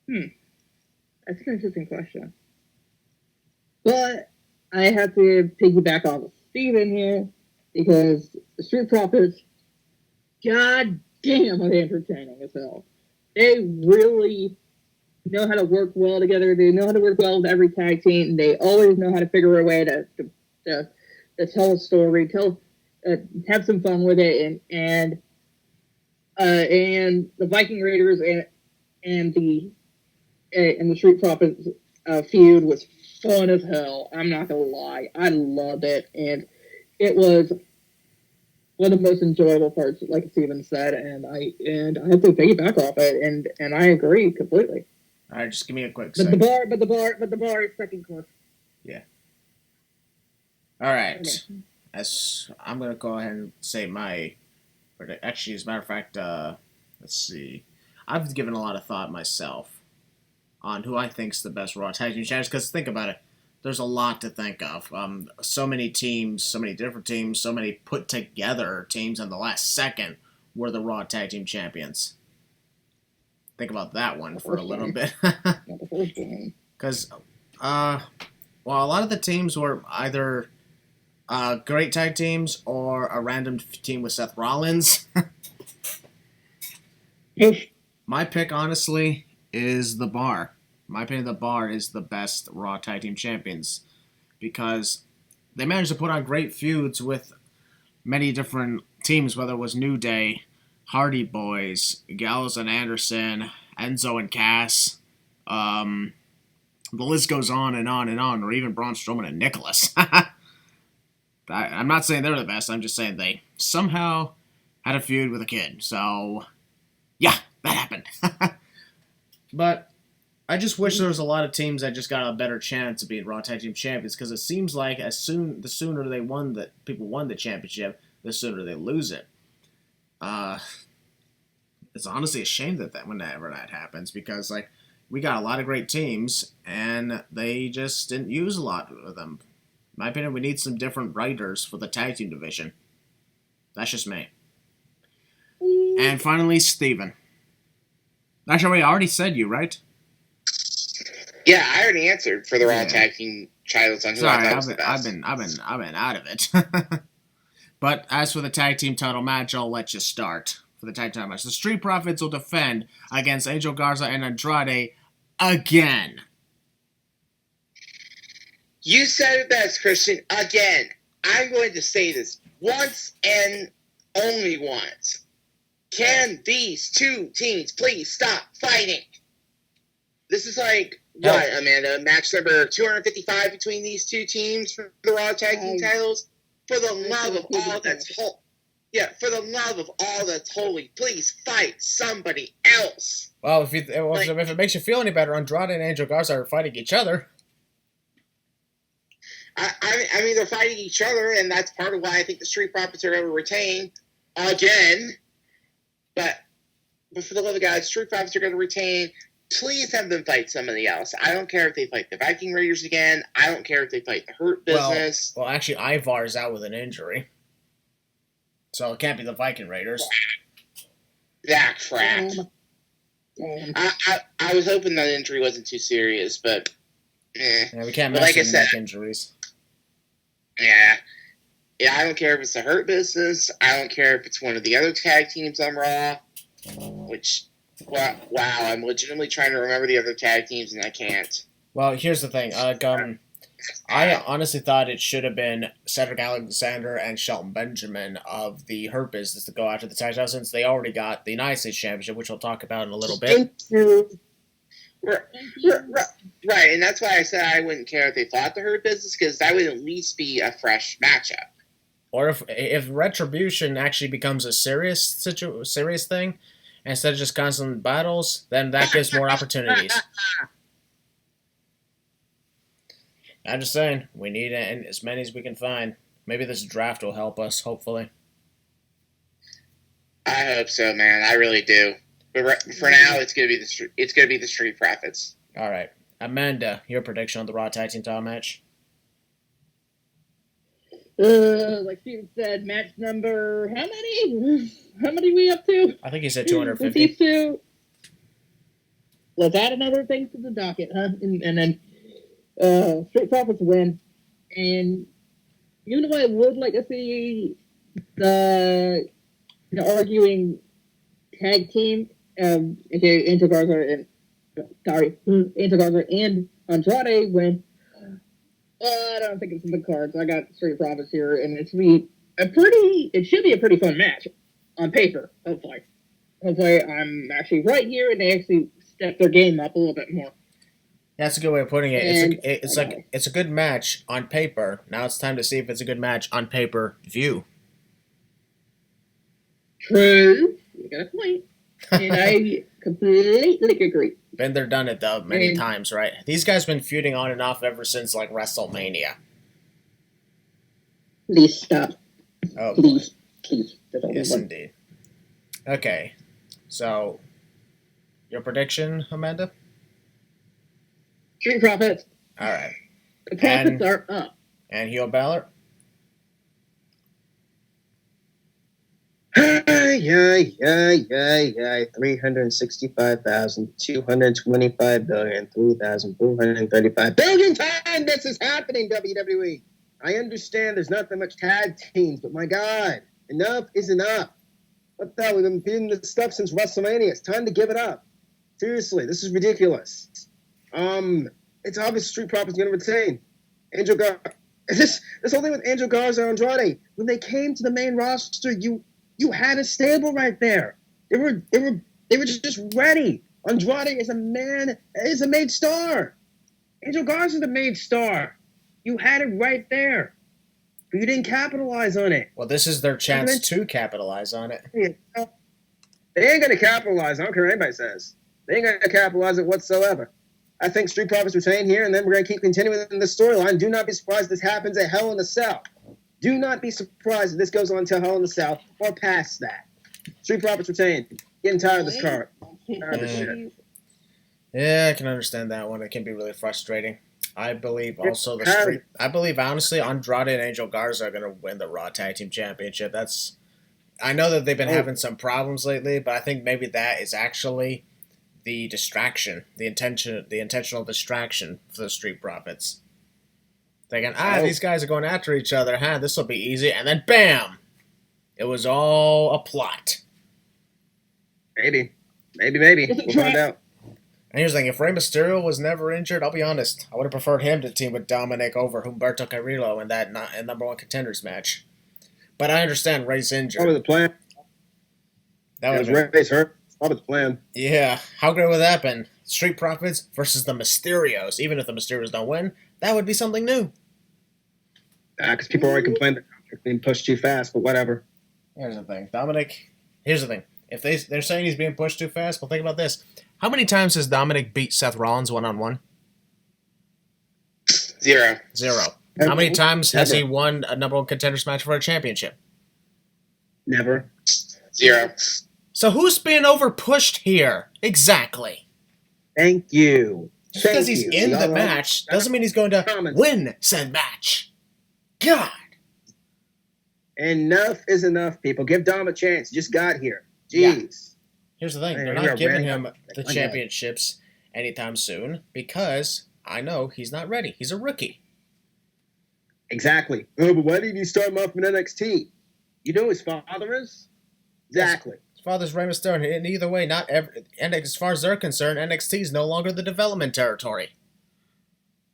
That's an interesting question. But I have to piggyback off of Steven here because the Street Profits, god damn, are they entertaining as hell. They really know how to work well together. They know how to work well with every tag team. They always know how to figure a way to tell a story, have some fun with it, and the Viking Raiders and the Street Profits feud was fun as hell. I'm not gonna lie, I loved it, and it was one of the most enjoyable parts, like Steven said, and I have to piggyback off it, and I agree completely. All right, just give me a quick But second. the bar is second course. Yeah. All right. Okay. I'm gonna go ahead and say my. Actually, as a matter of fact, let's see. I've given a lot of thought myself on who I think's the best Raw Tag Team Champions. Because think about it, there's a lot to think of. So many teams, so many different teams, so many put together teams in the last second were the Raw Tag Team Champions. Think about that one for a little bit. Because, well, a lot of the teams were either great tag teams or a random team with Seth Rollins. My pick, honestly, is The Bar. In my opinion, The Bar is the best Raw Tag Team Champions because they managed to put on great feuds with many different teams, whether it was New Day, Hardy Boys, Gallows and Anderson, Enzo and Cass. The list goes on and on and on, or even Braun Strowman and Nicholas. I'm not saying they're the best, I'm just saying they somehow had a feud with a kid. So, yeah, that happened. But I just wish there was a lot of teams that just got a better chance of being Raw Tag Team Champions, because it seems like the sooner people won the championship, the sooner they lose it. It's honestly a shame that whenever that happens, because like we got a lot of great teams and they just didn't use a lot of them. In my opinion, we need some different writers for the tag team division. That's just me. And finally, Steven. Actually, I already said you, right? Yeah, I already answered for the Raw Tag Team titles on who I thought was the best. I've been out of it. But as for the tag team title match, I'll let you start for the tag team title match. The Street Profits will defend against Angel Garza and Andrade again. You said it best, Christian. Again, I'm going to say this once and only once. Can these two teams please stop fighting? This is like, what, Amanda? Match number 255 between these two teams for the Raw Tag Team titles? for the love of all that's holy. Yeah, for the love of all that's holy, please fight somebody else. Well, if it makes you feel any better, Andrade and Angel Garza are fighting each other. I mean, they're fighting each other, and that's part of why I think the Street Profits are going to retain again. But for the love of God, Street Profits are going to retain. Please have them fight somebody else. I don't care if they fight the Viking Raiders again. I don't care if they fight the Hurt Business. Well, actually, Ivar is out with an injury. So it can't be the Viking Raiders. That crap. I was hoping that injury wasn't too serious, but yeah, we can't mess with neck injuries. Yeah, I don't care if it's the Hurt Business. I don't care if it's one of the other tag teams on Raw. Which, wow, I'm legitimately trying to remember the other tag teams and I can't. Well, here's the thing. I honestly thought it should have been Cedric Alexander and Shelton Benjamin of the Hurt Business to go after the tag title, since they already got the United States Championship, which we'll talk about in a little bit. Right, and that's why I said I wouldn't care if they fought the Hurt Business, because that would at least be a fresh matchup. Or if Retribution actually becomes a serious thing, instead of just constant battles, then that gives more opportunities. I'm just saying, we need as many as we can find. Maybe this draft will help us, hopefully. I hope so, man. I really do. But for now, it's gonna be the Street Profits. All right, Amanda, your prediction on the Raw Tag Team Title match? Like Steven said, match number how many? How many are we up to? I think he said 250. These two. Let's add another thing to the docket, huh? And then Street Profits win. And even though I would like to see the arguing tag team, Angel Garza and Andrade win. I don't think it's in the cards. I got Street Profits here, and it should be a pretty fun match on paper. Hopefully, I'm actually right here, and they actually step their game up a little bit more. That's a good way of putting it. It's a good match on paper. Now it's time to see if it's a good match on pay-per-view. True, you got a point, and I completely agree. Been there, done it, though, many times, right? These guys been feuding on and off ever since, like, WrestleMania. Please stop. Oh, please. Yes, indeed. Okay, so, your prediction, Amanda? Street Profits. All right. The profits are up. And heel Balor? $365,225,3,435 time this is happening, WWE. I understand there's not that much tag teams, but my God, enough is enough. What the hell? We've been beating this stuff since WrestleMania. It's time to give it up. Seriously, this is ridiculous. It's obvious Street Profits going to retain. Angel Garza. This whole thing with Angel Garza and Andrade, when they came to the main roster, you had a stable right there. They were just ready. Andrade is a made star. Angel Garza is the made star. You had it right there. But you didn't capitalize on it. Well, this is their chance to capitalize on it. They ain't going to capitalize. I don't care what anybody says. They ain't going to capitalize it whatsoever. I think Street Profits retain here, and then we're going to keep continuing in the storyline. Do not be surprised if this happens at Hell in the Cell. Do not be surprised if this goes on until Hell in the Cell or past that. Street Profits retain. Getting tired of this card. Tired of this shit. Yeah, I can understand that one. It can be really frustrating. I believe also I believe honestly Andrade and Angel Garza are going to win the Raw Tag Team Championship. I know that they've been having some problems lately, but I think maybe that is actually the distraction, the intentional distraction for the Street Profits. Thinking, these guys are going after each other, this will be easy, and then bam! It was all a plot. Maybe. We'll find out. And here's the thing, if Rey Mysterio was never injured, I'll be honest, I would have preferred him to team with Dominic over Humberto Carrillo in that number one contenders match. But I understand Rey's injured. What was the plan? Rey's hurt. What was the plan? Yeah, how good would that been? Street Profits versus the Mysterios. Even if the Mysterios don't win, that would be something new. Because people already complained that They're being pushed too fast, but whatever. Here's the thing, Dominic. Here's the thing. If they're saying he's being pushed too fast, well, think about this. How many times has Dominic beat Seth Rollins one-on-one? 0. How many times has he won a number one contenders match for a championship? Never. 0. So who's being over-pushed here? Exactly. Thank you. Just because he's in the match doesn't mean he's going to win said match. God. Enough is enough, people. Give Dom a chance. He just got here. Jeez. Yeah. Here's the thing. They're You're not giving random. him the championships anytime soon because I know he's not ready. He's a rookie. Exactly. Oh, but why didn't you start him off in NXT? You know who his father is? Exactly. His father's Rey Mysterio. And either way, and as far as they're concerned, NXT is no longer the development territory.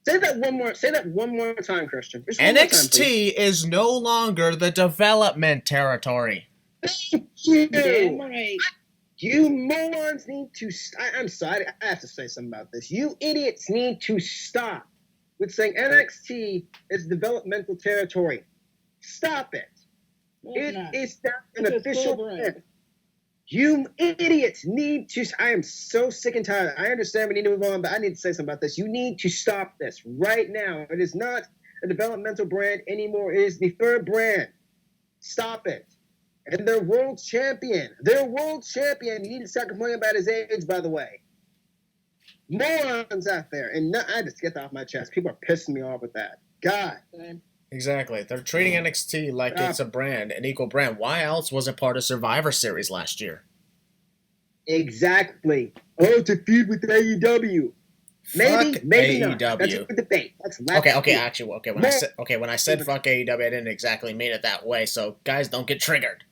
Say that one more time, Christian. Just one more time, NXT is no longer the development territory. Damn right. You morons need to. I'm sorry. I have to say something about this. You idiots need to stop with saying NXT is developmental territory. Stop it. It is not an official brand. You idiots need to. I am so sick and tired. I understand we need to move on, but I need to say something about this. You need to stop this right now. It is not a developmental brand anymore. It is the third brand. Stop it. And they're world champion. They're world champion. You need to start complaining about his age, by the way. Morons out there. And I just get that off my chest. People are pissing me off with that. God. Exactly. They're treating NXT like it's a brand, an equal brand. Why else was it part of Survivor Series last year? Exactly. Oh, to feud with AEW. Maybe not. That's a good debate. That's When I said fuck AEW, I didn't exactly mean it that way. So guys, don't get triggered.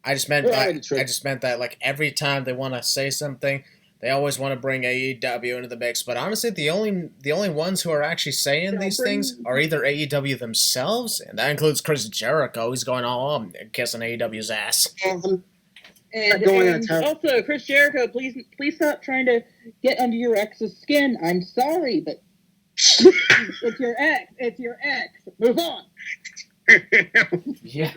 I just meant that like every time they want to say something, they always want to bring AEW into the mix. But honestly, the only ones who are actually saying these things are either AEW themselves, and that includes Chris Jericho, who's going all kissing AEW's ass. And also, Chris Jericho, please stop trying to get under your ex's skin. I'm sorry, but it's your ex. It's your ex. Move on. Yeah,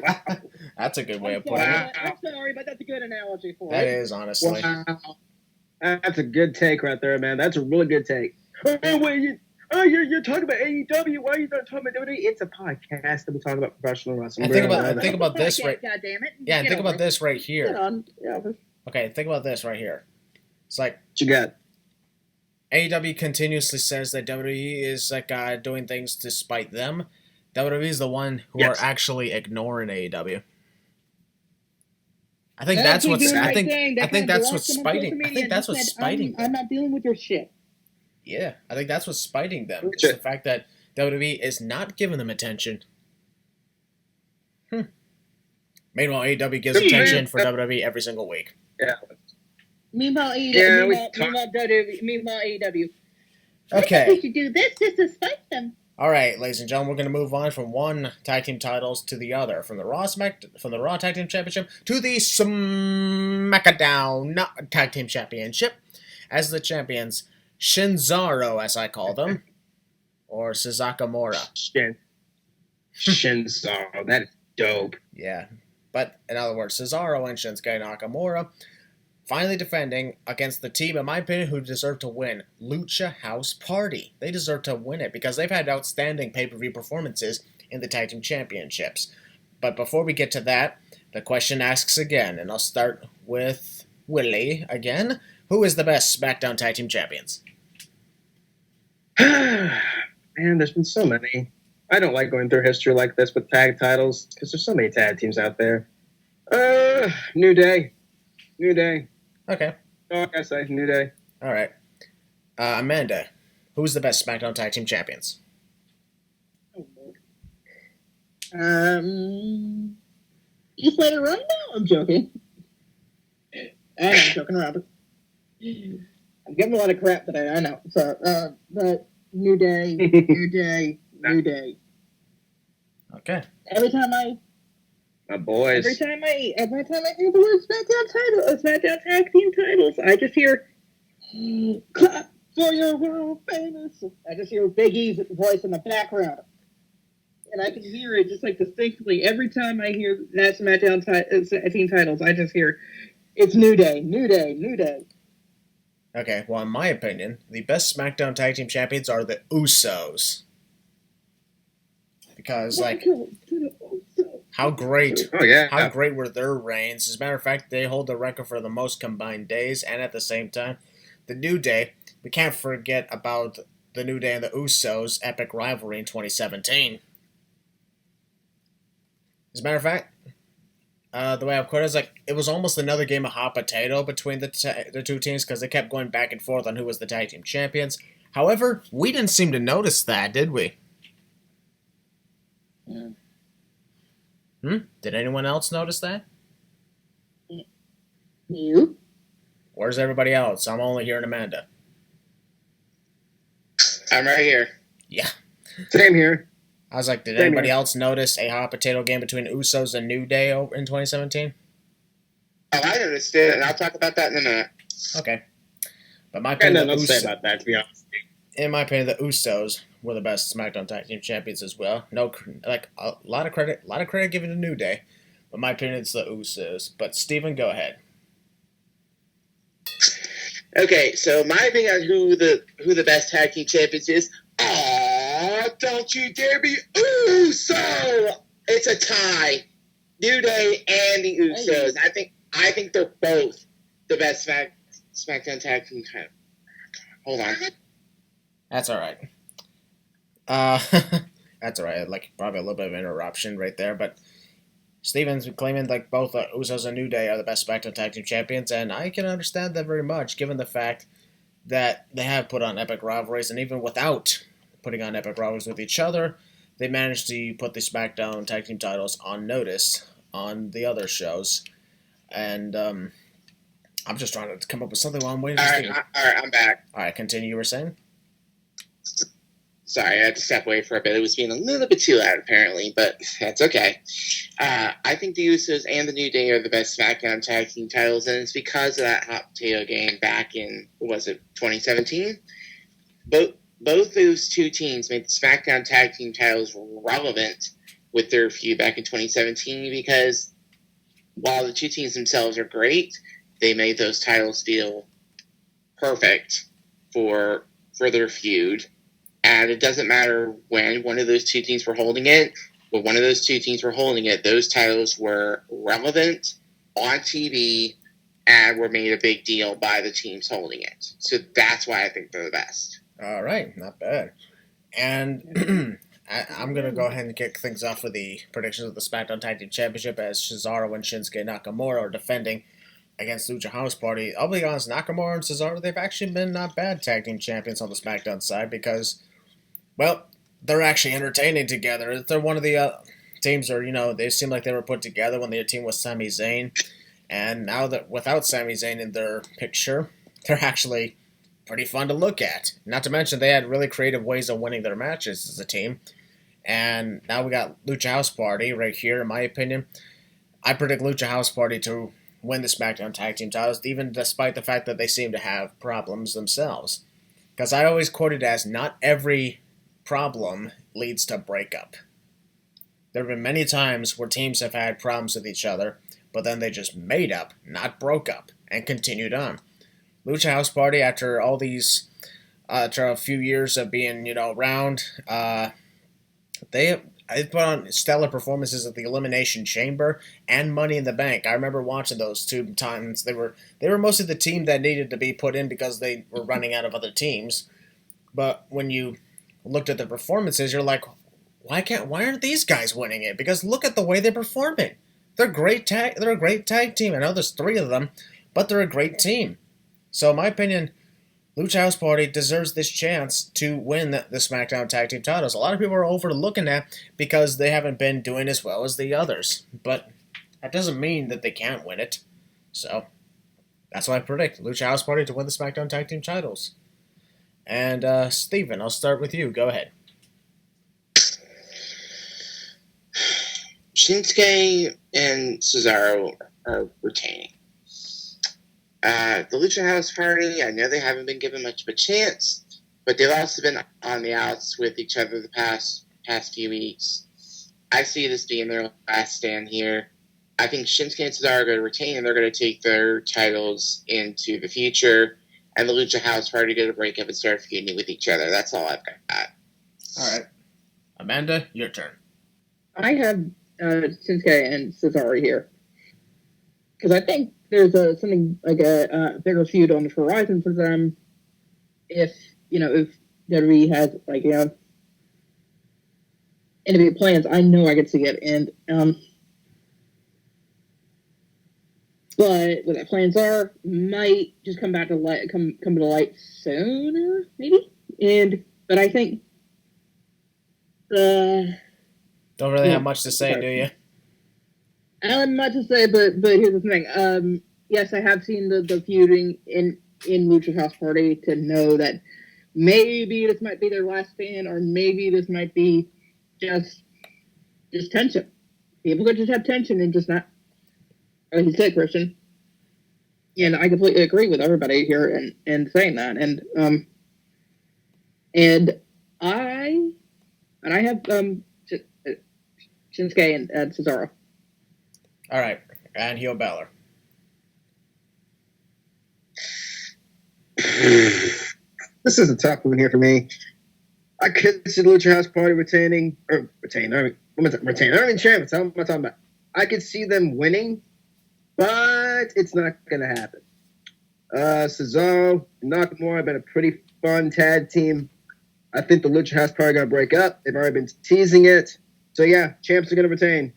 that's a good way of putting it. I'm sorry, but that's a good analogy for it. That is, honestly. Wow. That's a good take right there, man. That's a really good take. You're talking about AEW. Why are you not talking about WWE? It's a podcast that we talk about professional wrestling. And think about this right. God damn it! Yeah, and think about this right here. Yeah. Okay, think about this right here. It's like what you got. AEW continuously says that WWE is like doing things to spite them. WWE is the one who are actually ignoring AEW. I think that's what's spiting. I think that's what's spiting. I'm not dealing with your shit. Yeah, I think that's what's spiting them. It's the fact that WWE is not giving them attention. Meanwhile, AEW gives attention for WWE every single week. Yeah. Meanwhile, AEW. Okay. We should do this just to spite them. All right, ladies and gentlemen, we're going to move on from one tag team titles to the other, from the Raw Tag Team Championship to the SmackDown Tag Team Championship. As the champions, Shinzaro, as I call them, or Suzakamura. Shinzaro, that is dope. Yeah, but in other words, Cesaro and Shinsuke Nakamura finally defending against the team, in my opinion, who deserve to win, Lucha House Party. They deserve to win it because they've had outstanding pay-per-view performances in the Tag Team Championships. But before we get to that, the question asks again, and I'll start with Willie again. Who is the best SmackDown Tag Team Champions? Man, there's been so many. I don't like going through history like this with tag titles because there's so many tag teams out there. New Day. Okay. Oh, I gotta say, New Day. All right. Amanda, who's the best SmackDown Tag Team Champions? Just let it run now. I'm joking. I'm joking around. I'm getting a lot of crap today. I know. So, but New Day. Okay. Every time I hear the word SmackDown Tag Team titles, I just hear clap for your world famous. I just hear Big E's voice in the background. and I can hear it just like distinctly every time I hear that SmackDown team titles. I just hear it's New Day, New Day, New Day. Okay, well, in my opinion, the best SmackDown Tag Team Champions are the Usos. Because, like, how great were their reigns? As a matter of fact, they hold the record for the most combined days, and at the same time, the New Day, we can't forget about the New Day and the Usos' epic rivalry in 2017. As a matter of fact, the way I put it is like it was almost another game of hot potato between the two teams because they kept going back and forth on who was the tag team champions. However, we didn't seem to notice that, did we? Yeah. Did anyone else notice that? You? Where's everybody else? I'm only hearing Amanda. I'm right here. Yeah. Same here. I was like, did anybody else notice a hot potato game between Usos and New Day in 2017? Oh, I noticed it, and I'll talk about that in a minute. Okay. But my I got opinion, nothing to say about that, to be honest. in my opinion, the Usos were the best SmackDown Tag Team Champions as well. No, like a lot of credit given to New Day, but my opinion, it's the Usos. But Steven, go ahead. Okay, so my opinion on who the best tag team champions is. Don't you dare be Uso! It's a tie. New Day and the Usos. I think they're both the best SmackDown tag team. Hold on. That's all right. That's all right. Like probably a little bit of interruption right there, but Steven's claiming like both Usos and New Day are the best SmackDown Tag Team Champions, and I can understand that very much, given the fact that they have put on epic rivalries, and even without putting on epic rivalries with each other, they managed to put the SmackDown Tag Team titles on notice on the other shows. And I'm just trying to come up with something while I'm waiting. All right, I'm back. All right, continue. You were saying? Sorry, I had to step away for a bit. It was being a little bit too loud, apparently, but that's okay. I think the Usos and the New Day are the best SmackDown tag team titles, and it's because of that hot potato game back in, 2017? Both those two teams made the SmackDown tag team titles relevant with their feud back in 2017 because while the two teams themselves are great, they made those titles feel perfect for their feud. And it doesn't matter when one of those two teams were holding it, but one of those two teams were holding it, those titles were relevant on TV and were made a big deal by the teams holding it. So that's why I think they're the best. All right, not bad. And I'm going to go ahead and kick things off with the predictions of the SmackDown Tag Team Championship as Cesaro and Shinsuke Nakamura are defending against Lucha House Party. I'll be honest, Nakamura and Cesaro, they've actually been not bad tag team champions on the SmackDown side because, well, they're actually entertaining together. They're one of the teams that, they seem like they were put together when their team was Sami Zayn. And now that without Sami Zayn in their picture, they're actually pretty fun to look at. Not to mention they had really creative ways of winning their matches as a team. And now we got Lucha House Party right here, in my opinion. I predict Lucha House Party to win the SmackDown Tag Team titles, even despite the fact that they seem to have problems themselves. Because I always quote it as, not every problem leads to breakup. There have been many times where teams have had problems with each other, but then they just made up, not broke up, and continued on. Lucha House Party, after all these, after a few years of being, around, they put on stellar performances at the Elimination Chamber and Money in the Bank. I remember watching those 2 times. They were mostly the team that needed to be put in because they were running out of other teams. But when you looked at the performances, you're like, why aren't these guys winning it? Because look at the way they're performing. They're a great tag team. I know there's 3 of them, but they're a great team. So in my opinion, Lucha House Party deserves this chance to win the SmackDown Tag Team titles. A lot of people are overlooking that because they haven't been doing as well as the others. But that doesn't mean that they can't win it. So that's why I predict Lucha House Party to win the SmackDown Tag Team titles. And Steven, I'll start with you. Go ahead. Shinsuke and Cesaro are retaining. The Lucha House Party, I know they haven't been given much of a chance, but they've also been on the outs with each other the past few weeks. I see this being their last stand here. I think Shinsuke and Cesaro are going to retain, and they're going to take their titles into the future. And the Lucha House Party going to break up and start feuding with each other. That's all I've got. All right. Amanda, your turn. I have Shinsuke and Cesaro here. Because I think there's something like a bigger feud on the horizon for them. If WWE has, innovative plans, I know I could see it. And, but what their plans are might just come to light sooner, maybe. But I think don't really have much to say, do you? I don't have much to say, but here's the thing. Yes, I have seen the feuding in Lucha House Party to know that maybe this might be their last stand, or maybe this might be just tension. People could just have tension and just not. Like you said, Christian, and I completely agree with everybody here in saying that. And I have Shinsuke and Cesaro. All right, and Heel Balor. This is a tough one here for me. I could see the Lucha House Party retaining. I don't mean champions. What am I talking about? I could see them winning, but it's not going to happen. Cesaro and Nakamura have been a pretty fun tag team. I think the Lucha House Party are going to break up. They've already been teasing it. So, yeah, champs are going to retain.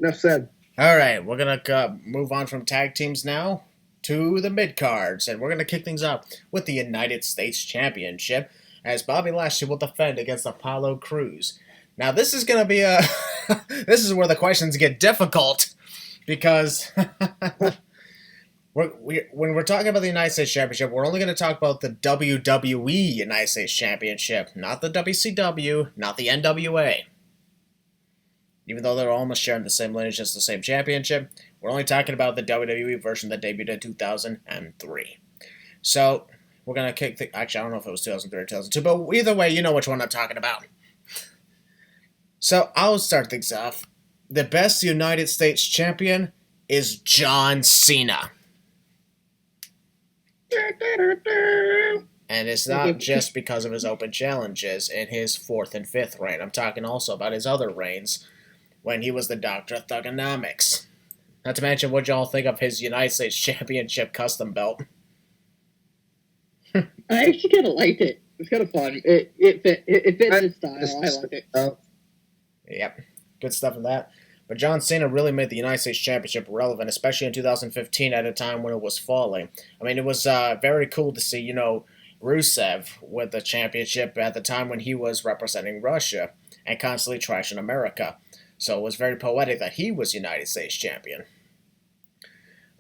Enough said. All right, we're going to move on from tag teams now to the mid-cards, and we're going to kick things off with the United States Championship, as Bobby Lashley will defend against Apollo Crews. Now, this is going to be this is where the questions get difficult, because when we're talking about the United States Championship, we're only going to talk about the WWE United States Championship, not the WCW, not the NWA. Even though they're almost sharing the same lineage, just the same championship, we're only talking about the WWE version that debuted in 2003. So, we're going to kick actually, I don't know if it was 2003 or 2002, but either way, you know which one I'm talking about. So, I'll start things off. The best United States champion is John Cena. And it's not just because of his open challenges in his 4th and 5th reign. I'm talking also about his other reigns when he was the Doctor of Thugonomics. Not to mention what y'all think of his United States Championship custom belt. I actually kind of liked it. It was kind of fun. It fit his style. I liked it. Yep, good stuff in that. But John Cena really made the United States Championship relevant, especially in 2015 at a time when it was falling. I mean, it was very cool to see, Rusev with the championship at the time when he was representing Russia and constantly trashing America. So it was very poetic that he was United States champion.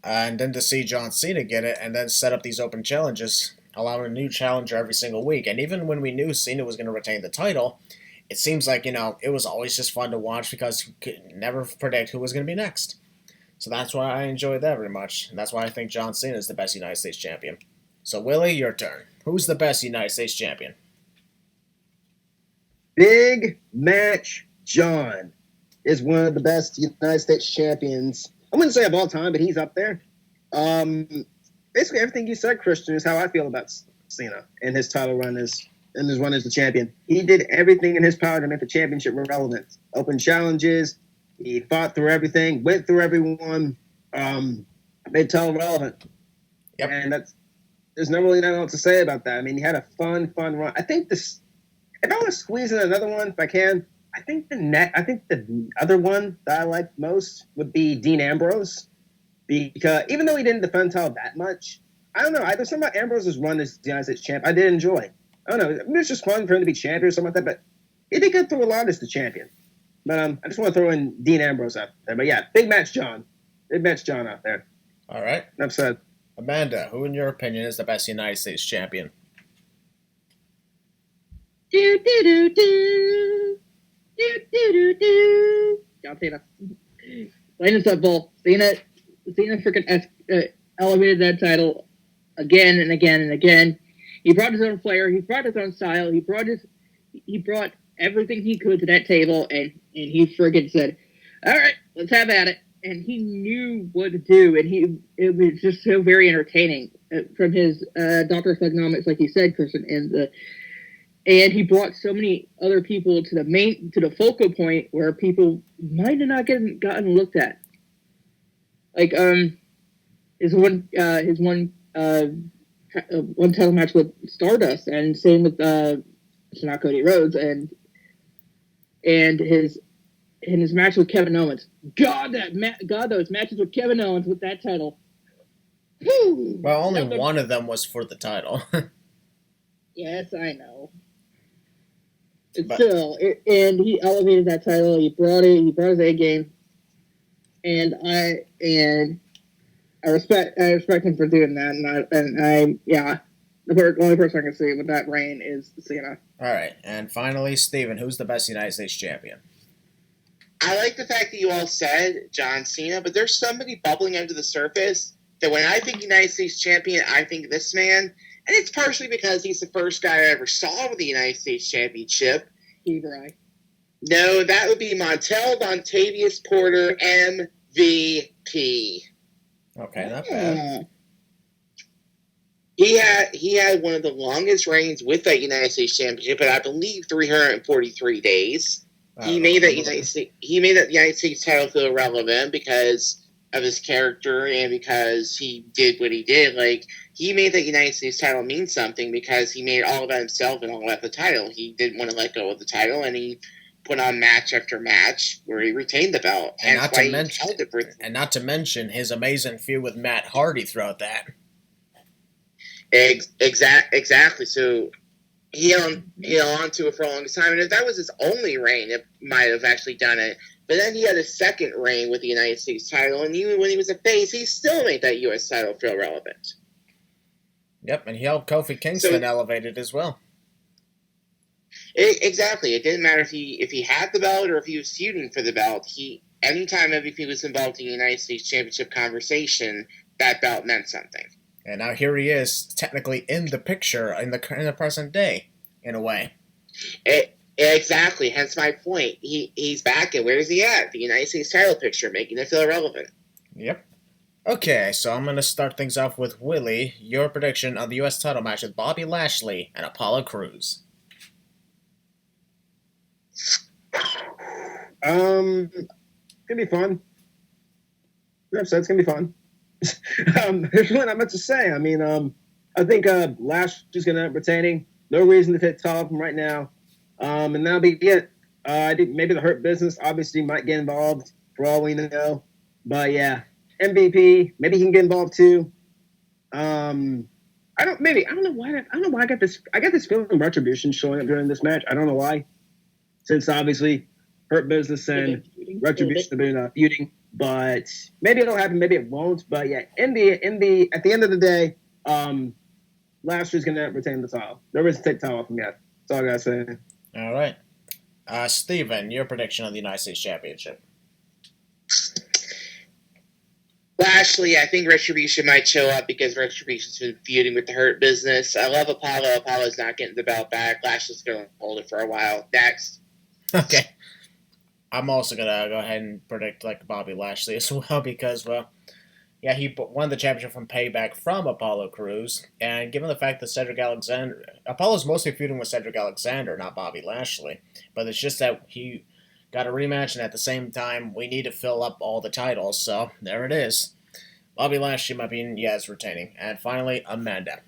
And then to see John Cena get it and then set up these open challenges, allowing a new challenger every single week. And even when we knew Cena was going to retain the title, it seems like, it was always just fun to watch because you could never predict who was going to be next. So that's why I enjoyed that very much. And that's why I think John Cena is the best United States champion. So, Willie, your turn. Who's the best United States champion? Big Match John is one of the best United States champions. I wouldn't say of all time, but he's up there. Basically, everything you said, Christian, is how I feel about Cena and his title run as the champion. He did everything in his power to make the championship relevant. Open challenges, he fought through everything, went through everyone, made title relevant. Yep. And there's not really nothing else to say about that. I mean, he had a fun run. I think if I want to squeeze in another one, if I can, I think the other one that I like most would be Dean Ambrose, because even though he didn't defend title that much, I don't know. There's something about Ambrose's run as the United States champ I did enjoy. I don't know. It was just fun for him to be champion or something like that, but he did get through a lot as the champion. But I just want to throw in Dean Ambrose out there. But yeah, Big Match John out there. All right. Enough said. Amanda, who in your opinion is the best United States champion? John Cena. Plain and simple. Cena freaking elevated that title again and again and again. He brought his own flair. He brought his own style. He brought everything he could to that table, and he friggin' said, "All right, let's have at it." And he knew what to do, and it was just so very entertaining from his Dr. Thugonomics, like you said, Christian, and he brought so many other people to the focal point where people might have not gotten looked at. Like his one title match with Stardust, and same with not Cody Rhodes, and his match with Kevin Owens. God, those matches with Kevin Owens with that title. Whew. Well, only one of them was for the title. Yes, I know. Still, and he elevated that title. He brought his A game, and I respect him for doing that. The only person I can see with that reign is Cena. All right, and finally, Steven, who's the best United States champion? I like the fact that you all said John Cena, but there's somebody bubbling under the surface that when I think United States champion, I think this man. And it's partially because he's the first guy I ever saw with the United States Championship. Steve Rai. No, that would be Montel Vontavious Porter, MVP. Okay, not bad. He had one of the longest reigns with that United States Championship, but I believe 343 days. He made that United States title feel relevant because of his character and because he did what he did. Like, he made the United States title mean something because he made it all about himself and all about the title. He didn't want to let go of the title, and he put on match after match where he retained the belt. And not to mention his amazing feud with Matt Hardy throughout that. Exactly. So he held on to it for a long time, and if that was his only reign, it might have actually done it. But then he had a second reign with the United States title, and even when he was a face, he still made that U.S. title feel relevant. Yep, and he helped Kofi Kingston elevate it as well. Exactly. It didn't matter if he had the belt or if he was feuding for the belt. Anytime MVP was involved in the United States Championship conversation, that belt meant something. And now here he is, technically in the picture in the present day, in a way. Exactly. Hence my point. He's back, and where is he at? The United States title picture, making it feel relevant. Yep. Okay, so I'm going to start things off with Willie. Your prediction on the U.S. title match with Bobby Lashley and Apollo Crews. It's gonna be fun. It's gonna be fun. There's really not much to say. I mean, I think Lashley's gonna end up retaining. No reason to take title from right now. And that'll be it. I think maybe the Hurt Business obviously might get involved for all we know. But yeah, MVP, maybe he can get involved too. I don't know why I got this feeling Retribution showing up during this match. I don't know why. Since obviously Hurt Business and Retribution have been feuding. But maybe it'll happen, maybe it won't. But yeah, at the end of the day, Lashley's gonna retain the title. There is a take title from yet. That's all I gotta say. All right. Steven, your prediction on the United States Championship. Lashley, I think Retribution might show up because Retribution's been feuding with the Hurt Business. I love Apollo. Apollo's not getting the belt back. Lashley's going to hold it for a while. Next. Okay. I'm also going to go ahead and predict like Bobby Lashley as well because, well, yeah, he won the championship from Payback from Apollo Crews. And given the fact that Apollo's mostly feuding with Cedric Alexander, not Bobby Lashley. But it's just that he got a rematch, and at the same time, we need to fill up all the titles. So, there it is. Bobby Lashley might be, is retaining. And finally, Amanda.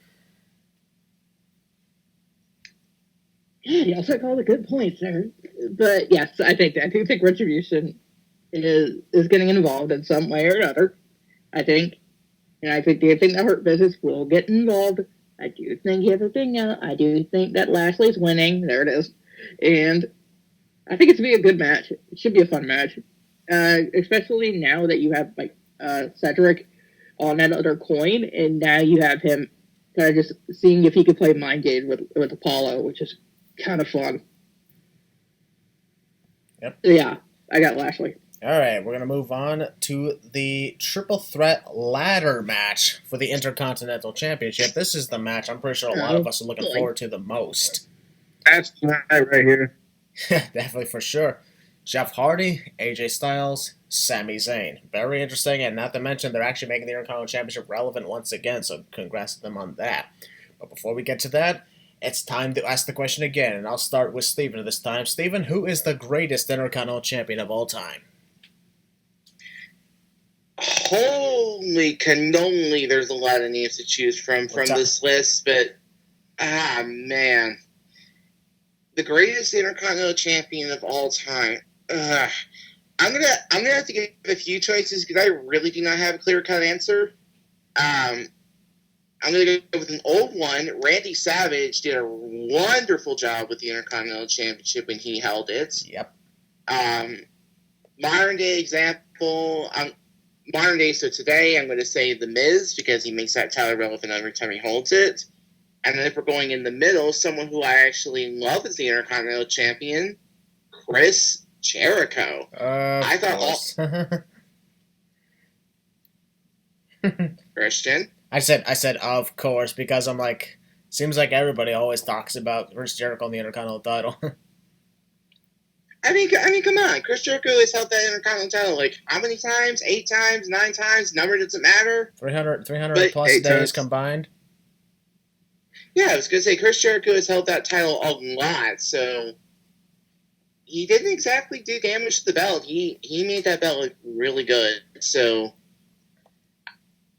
Yeah, you also called a good point there. But yes, I do think Retribution is getting involved in some way or another. I think the Hurt Business will get involved. I do think everything else. I do think that Lashley's winning. There it is. And I think it's going to be a good match. It should be a fun match. Especially now that you have Cedric on that other coin, and now you have him kind of just seeing if he could play mind games with Apollo, which is kind of fun. Yep. So yeah, I got Lashley. All right, we're going to move on to the triple threat ladder match for the Intercontinental Championship. This is the match I'm pretty sure a lot of us are looking forward to the most. That's right here. Definitely for sure. Jeff Hardy, AJ Styles, Sami Zayn. Very interesting, and not to mention they're actually making the Intercontinental Championship relevant once again, so congrats to them on that. But before we get to that, it's time to ask the question again, and I'll start with Steven this time. Steven, who is the greatest Intercontinental Champion of all time? Holy cannoli, there's a lot of names to choose from this list, but man. The greatest Intercontinental Champion of all time. I'm gonna have to give a few choices because I really do not have a clear-cut answer. I'm gonna go with an old one. Randy Savage did a wonderful job with the Intercontinental Championship when he held it. Yep. Modern day example. So today I'm going to say The Miz because he makes that title relevant every time he holds it. And then if we're going in the middle, someone who I actually love as the Intercontinental Champion, Chris Jericho. I thought Christian. I said of course because I'm like, seems like everybody always talks about Chris Jericho and the Intercontinental title. I mean, come on. Chris Jericho has held that Intercontinental title like how many times? 8 times? 9 times? Number doesn't matter. 300 plus days times combined. Yeah, I was going to say, Chris Jericho has held that title a lot, so he didn't exactly do damage to the belt. He made that belt look really good, so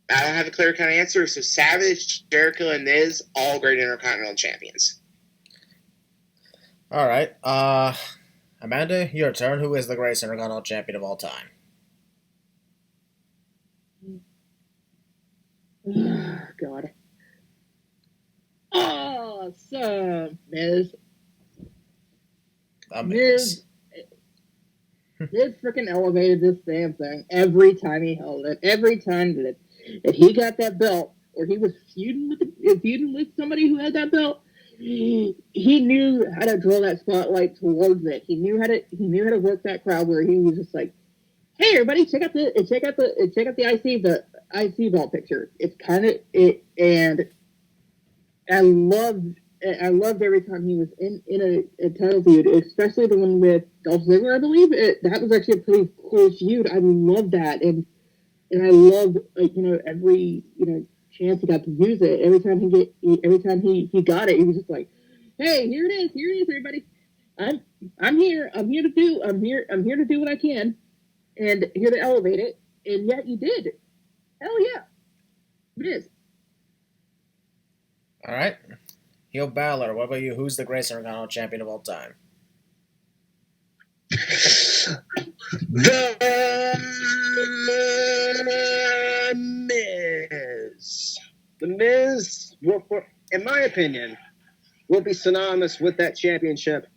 I don't have a clear-cut answer. So Savage, Jericho, and Miz, all great Intercontinental Champions. All right. Amanda, your turn. Who is the greatest Intercontinental Champion of all time? God. Awesome, Miz. Miz freaking elevated this damn thing every time he held it. Every time that he got that belt, or he was feuding with somebody who had that belt, he knew how to draw that spotlight towards it. He knew how to work that crowd where he was just like, "Hey, everybody, check out the IC belt picture." It's kind of it, and I loved every time he was in a title feud, especially the one with Dolph Ziggler, I believe. That was actually a pretty cool feud. I loved that, and I loved every chance he got to use it. Every time he got it, he was just like, "Hey, here it is, everybody. I'm here to do what I can, and here to elevate it." And yet you did. Hell yeah, it is. All right. Heel Balor, what about you? Who's the greatest Intercontinental Champion of all time? The Miz. The Miz, in my opinion, will be synonymous with that championship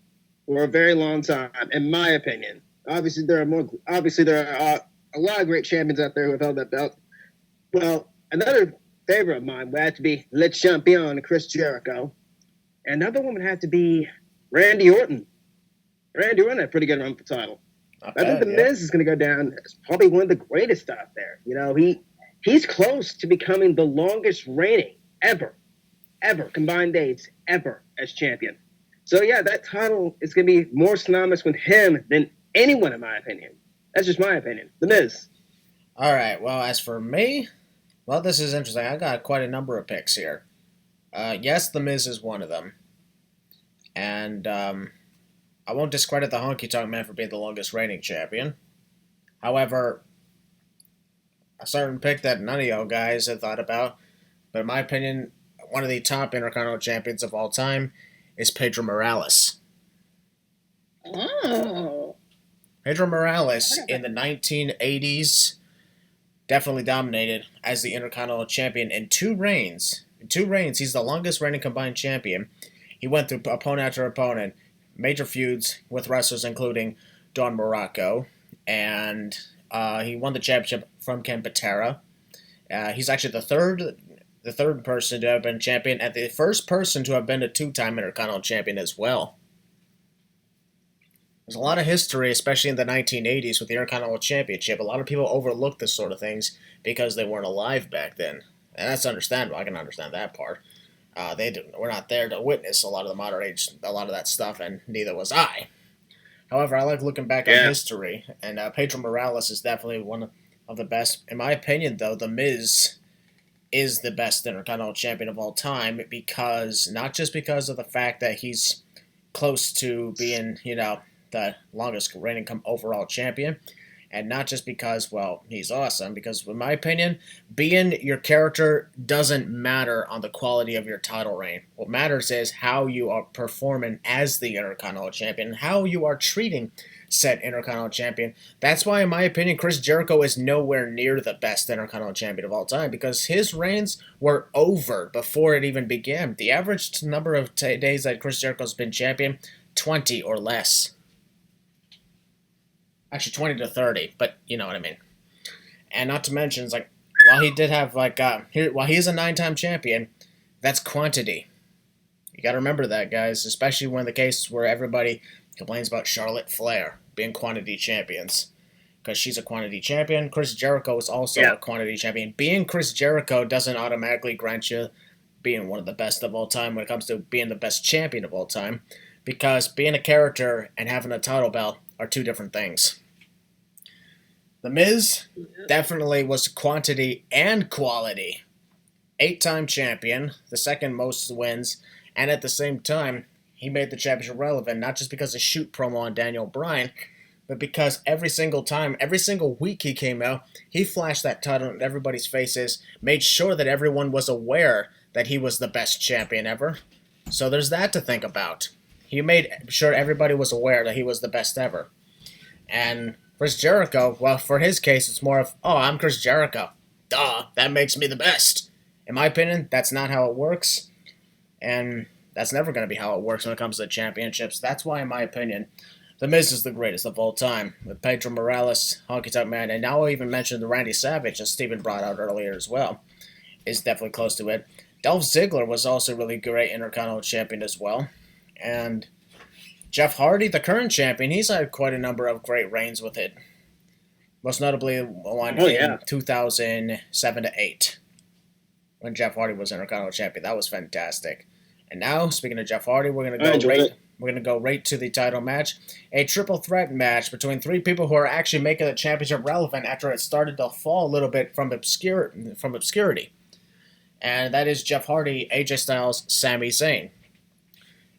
for a very long time. In my opinion, obviously there are a lot of great champions out there who have held that belt. Well, another favorite of mine would have to be Le Champion, Chris Jericho. Another one would have to be Randy Orton. Randy Orton had a pretty good run for title. I think The Miz is going to go down as probably one of the greatest out there. He's close to becoming the longest reigning ever combined days ever as champion. So yeah, that title is going to be more synonymous with him than anyone, in my opinion. That's just my opinion. The Miz. All right. Well, as for me, well, this is interesting. I got quite a number of picks here. Yes, The Miz is one of them. And I won't discredit the Honky Tonk Man for being the longest reigning champion. However, a certain pick that none of y'all guys have thought about, but in my opinion, one of the top Intercontinental Champions of all time is Pedro Morales. Oh. Pedro Morales in the 1980s definitely dominated as the Intercontinental Champion in 2 reigns. In 2 reigns, he's the longest reigning combined champion. He went through opponent after opponent, major feuds with wrestlers including Don Maracle, and he won the championship from Ken Patera. He's actually the third person to have been champion, and the first person to have been a 2-time Intercontinental Champion as well. There's a lot of history, especially in the 1980s with the Intercontinental Championship. A lot of people overlook this sort of things because they weren't alive back then. And that's understandable. I can understand that part. We're not there to witness a lot of the modern age, a lot of that stuff, and neither was I. However, I like looking back on history, and Pedro Morales is definitely one of the best. In my opinion, though, The Miz is the best Intercontinental Champion of all time because not just because of the fact that he's close to being, the longest reigning overall champion, and not just because, well, he's awesome, because in my opinion, being your character doesn't matter on the quality of your title reign. What matters is how you are performing as the Intercontinental Champion, how you are treating said Intercontinental Champion. That's why, in my opinion, Chris Jericho is nowhere near the best Intercontinental Champion of all time, because his reigns were over before it even began. The average number of days that Chris Jericho's been champion, 20 or less. Actually, 20 to 30, but you know what I mean. And not to mention, it's like, while he did have, while he's a 9-time champion, that's quantity. You got to remember that, guys, especially when the case where everybody complains about Charlotte Flair being quantity champions. Because she's a quantity champion. Chris Jericho is also a quantity champion. Being Chris Jericho doesn't automatically grant you being one of the best of all time when it comes to being the best champion of all time. Because being a character and having a title belt are two different things. The Miz definitely was quantity and quality. 8-time champion, the second most wins, and at the same time, he made the championship relevant, not just because of shoot promo on Daniel Bryan, but because every single time, every single week he came out, he flashed that title in everybody's faces, made sure that everyone was aware that he was the best champion ever. So there's that to think about. He made sure everybody was aware that he was the best ever. And Chris Jericho, well, for his case, it's more of, oh, I'm Chris Jericho. Duh, that makes me the best. In my opinion, that's not how it works. And that's never going to be how it works when it comes to the championships. That's why, in my opinion, The Miz is the greatest of all time. With Pedro Morales, Honky Tonk Man, and now I'll even mention the Randy Savage, as Steven brought out earlier as well, is definitely close to it. Dolph Ziggler was also a really great Intercontinental Champion as well. And Jeff Hardy, the current champion, he's had quite a number of great reigns with it. Most notably one in 2007 to 8, when Jeff Hardy was Intercontinental Champion. That was fantastic. And now, speaking of Jeff Hardy, we're gonna go right to the title match, a triple threat match between 3 people who are actually making the championship relevant after it started to fall a little bit from obscurity. And that is Jeff Hardy, AJ Styles, Sami Zayn.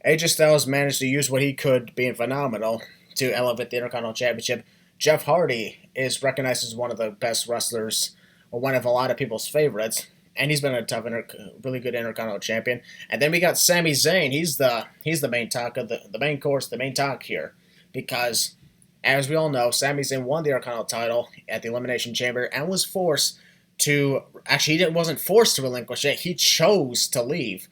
AJ Styles managed to use what he could, being phenomenal, to elevate the Intercontinental Championship. Jeff Hardy is recognized as one of the best wrestlers, or one of a lot of people's favorites, and he's been a tough, really good Intercontinental Champion. And then we got Sami Zayn. He's the main talk of the main course, the main talk here, because as we all know, Sami Zayn won the Intercontinental title at the Elimination Chamber and was forced to. Actually, he wasn't forced to relinquish it. He chose to leave.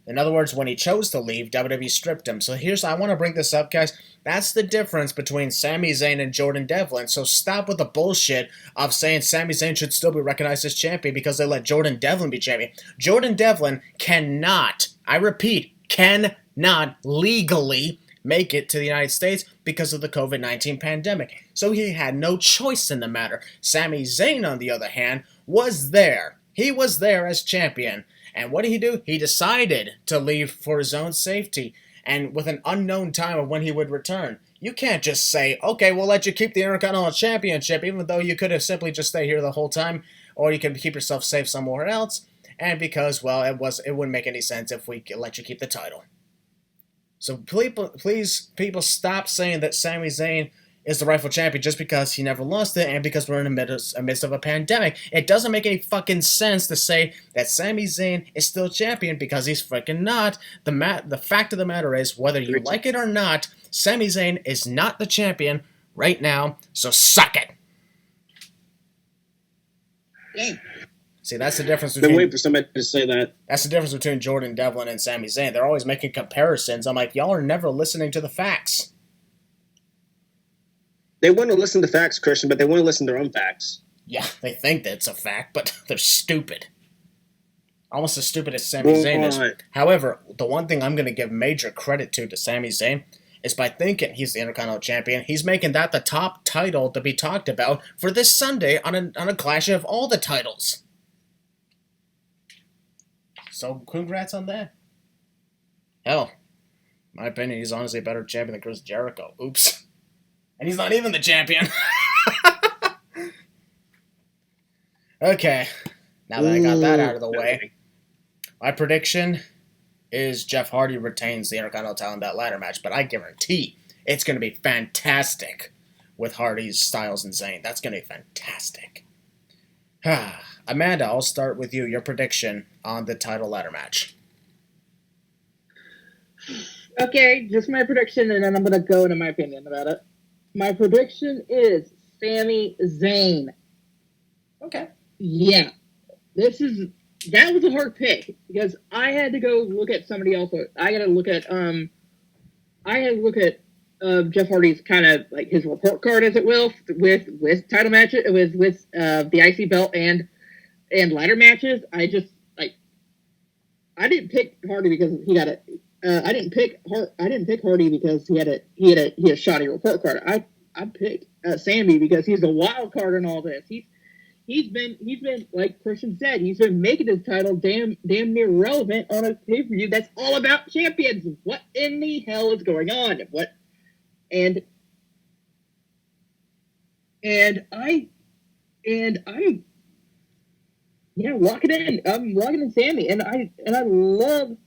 In other words, when he chose to leave, WWE stripped him. So I want to bring this up, guys. That's the difference between Sami Zayn and Jordan Devlin. So stop with the bullshit of saying Sami Zayn should still be recognized as champion because they let Jordan Devlin be champion. Jordan Devlin cannot, I repeat, cannot legally make it to the United States because of the COVID-19 pandemic. So he had no choice in the matter. Sami Zayn, on the other hand, was there. He was there as champion. And what did he do? He decided to leave for his own safety and with an unknown time of when he would return. You can't just say, okay, we'll let you keep the Intercontinental Championship, even though you could have simply just stayed here the whole time, or you could keep yourself safe somewhere else. And because, well, it wouldn't make any sense if we let you keep the title. So please, people, stop saying that Sami Zayn is the rightful champion just because he never lost it and because we're in the midst of a pandemic. It doesn't make any fucking sense to say that Sami Zayn is still champion because he's freaking not. The fact of the matter is, whether you like it or not, Sami Zayn is not the champion right now, so suck it. Yeah. See, that's the difference between... Been waiting for somebody to say that. That's the difference between Jordan Devlin and Sami Zayn. They're always making comparisons. I'm like, y'all are never listening to the facts. They want to listen to facts, Christian, but they want to listen to their own facts. Yeah, they think that it's a fact, but they're stupid. Almost as stupid as Sami Zayn is. However, the one thing I'm going to give major credit to Sami Zayn is by thinking he's the Intercontinental Champion, he's making that the top title to be talked about for this Sunday on a clash of all the titles. So, congrats on that. Hell, in my opinion, he's honestly a better champion than Chris Jericho. Oops. And he's not even the champion. Okay. Now that I got that out of the way, my prediction is Jeff Hardy retains the Intercontinental title in that ladder match, but I guarantee it's going to be fantastic with Hardy's, Styles, and Zayn. That's going to be fantastic. Amanda, I'll start with you. Your prediction on the title ladder match. Okay, just my prediction, and then I'm going to go into my opinion about it. My prediction is Sami Zayn. Okay. Yeah. That was a hard pick because I had to go look at somebody else. I had to look at Jeff Hardy's kind of like his report card, as it will, with title matches, with the IC belt and ladder matches. I just I didn't pick Hardy because he got it. I didn't pick Hardy because he had a shoddy report card. I picked Sami because he's a wild card in all this. He's been like Christian said, he's been making his title damn near relevant on a pay-per-view that's all about champions. What in the hell is going on? What and I lock it in. I'm locking in Sami, and I love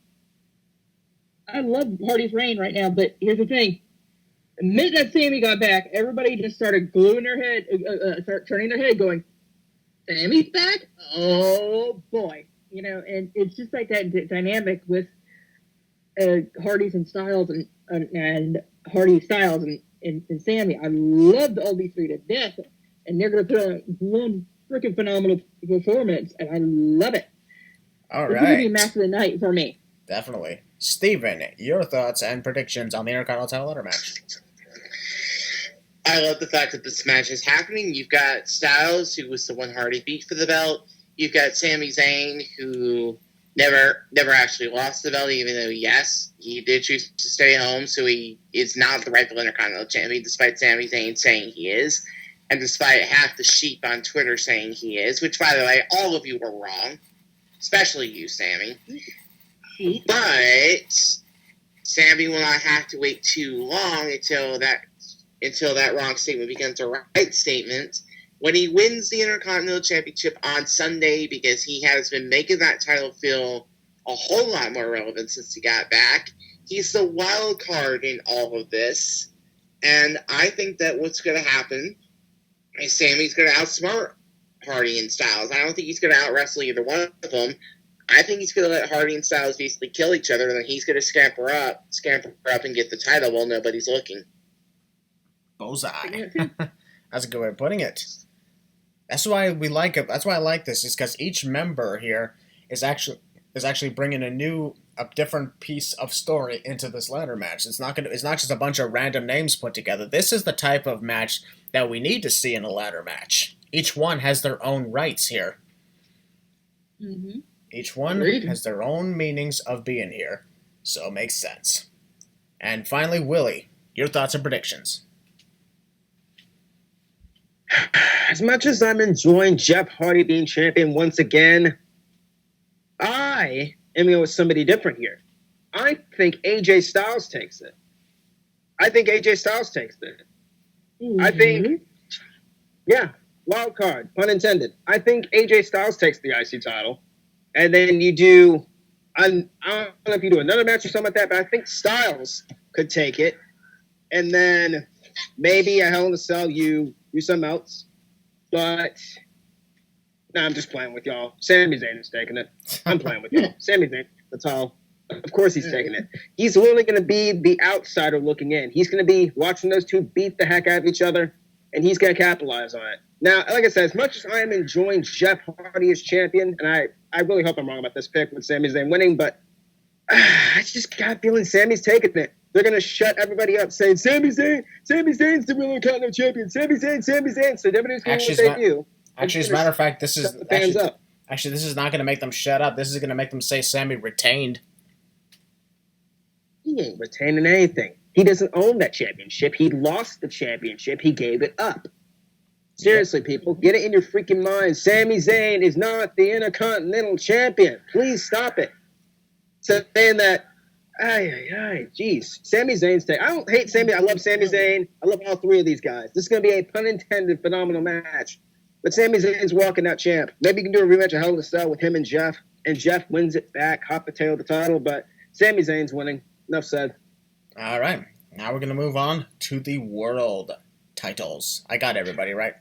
Hardy's reign right now. But here's the thing: the minute that Sami got back, everybody just started gluing their head, start turning their head, going, Sami's back? Oh boy. And it's just like that dynamic with Hardy's and Styles and Hardy, Styles and Sami. I loved all these three to death, and they're going to put on one freaking phenomenal performance, and I love it. All It's right. going to be match of the night for me. Definitely. Steven, your thoughts and predictions on the Intercontinental title ladder match. I love the fact that this match is happening. You've got Styles, who was the one Hardy beat for the belt. You've got Sami Zayn, who never actually lost the belt, even though, yes, he did choose to stay home, so he is not the rightful Intercontinental Champion, despite Sami Zayn saying he is, and despite half the sheep on Twitter saying he is, which, by the way, all of you were wrong, especially you, Sami. But Sami will not have to wait too long until that wrong statement becomes a right statement when he wins the Intercontinental Championship on Sunday, because he has been making that title feel a whole lot more relevant since he got back. He's the wild card in all of this, and I think that what's going to happen is Sami's going to outsmart Hardy and Styles. I don't think he's going to out-wrestle either one of them. I think he's going to let Hardy and Styles basically kill each other, and then he's going to scamper up and get the title while nobody's looking. Bullseye. That's a good way of putting it. That's why we like it. That's why I like this, is because each member here is actually bringing a different piece of story into this ladder match. It's not just a bunch of random names put together. This is the type of match that we need to see in a ladder match. Each one has their own rights here. Mm-hmm. Each one has their own meanings of being here, so it makes sense. And finally, Willie, your thoughts and predictions. As much as I'm enjoying Jeff Hardy being champion once again, I am going with somebody different here. I think AJ Styles takes it. Mm-hmm. I think, wild card, pun intended. I think AJ Styles takes the IC title. And then you do, I don't know if you do another match or something like that, but I think Styles could take it. And then maybe a Hell in a Cell, you do something else. But, no, I'm just playing with y'all. Sami Zayn is taking it. I'm playing with y'all. Sami Zayn, that's all. Of course he's taking it. He's literally going to be the outsider looking in. He's going to be watching those two beat the heck out of each other, and he's going to capitalize on it. Now, like I said, as much as I am enjoying Jeff Hardy as champion, and I really hope I'm wrong about this pick with Sami Zayn winning, but I just got a feeling Sami's taking it. They're going to shut everybody up saying, Sami Zayn's the real Intercontinental Champion. Sami Zayn. So everybody's going to say you. Actually, as a matter of fact, this is this is not going to make them shut up. This is going to make them say Sami retained. He ain't retaining anything. He doesn't own that championship. He lost the championship. He gave it up. Seriously, people, get it in your freaking mind. Sami Zayn is not the Intercontinental Champion. Please stop it. Saying that Jeez. Sami Zayn's take. I don't hate Sami. I love Sami Zayn. I love all three of these guys. This is going to be a pun intended phenomenal match. But Sami Zayn's walking out champ. Maybe you can do a rematch of Hell in a Cell with him and Jeff. And Jeff wins it back, hot potato the title. But Sami Zayn's winning. Enough said. All right. Now we're going to move on to the world titles. I got everybody, right?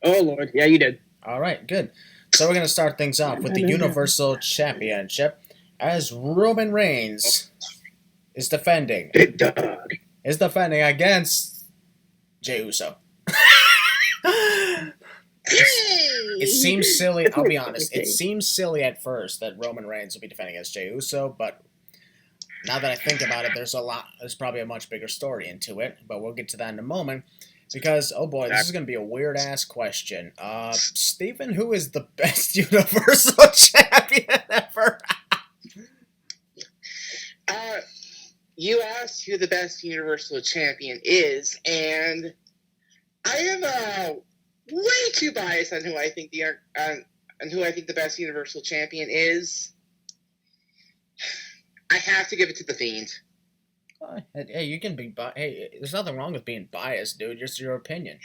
Oh, Lord. Yeah, you did. All right, good. So we're going to start things off with the Universal Championship as Roman Reigns is defending. Big dog. Is defending against Jey Uso. It seems silly, I'll be honest, it seems silly at first that Roman Reigns will be defending against Jey Uso, but now that I think about it, there's probably a much bigger story into it, but we'll get to that in a moment, because, oh boy, this is going to be a weird-ass question. Stephen, who is the best Universal Champion ever? You asked who the best Universal Champion is, and I am way too biased on who I think the best Universal Champion is. I have to give it to the Fiend. Hey, you can be hey, there's nothing wrong with being biased, dude. Just your opinion.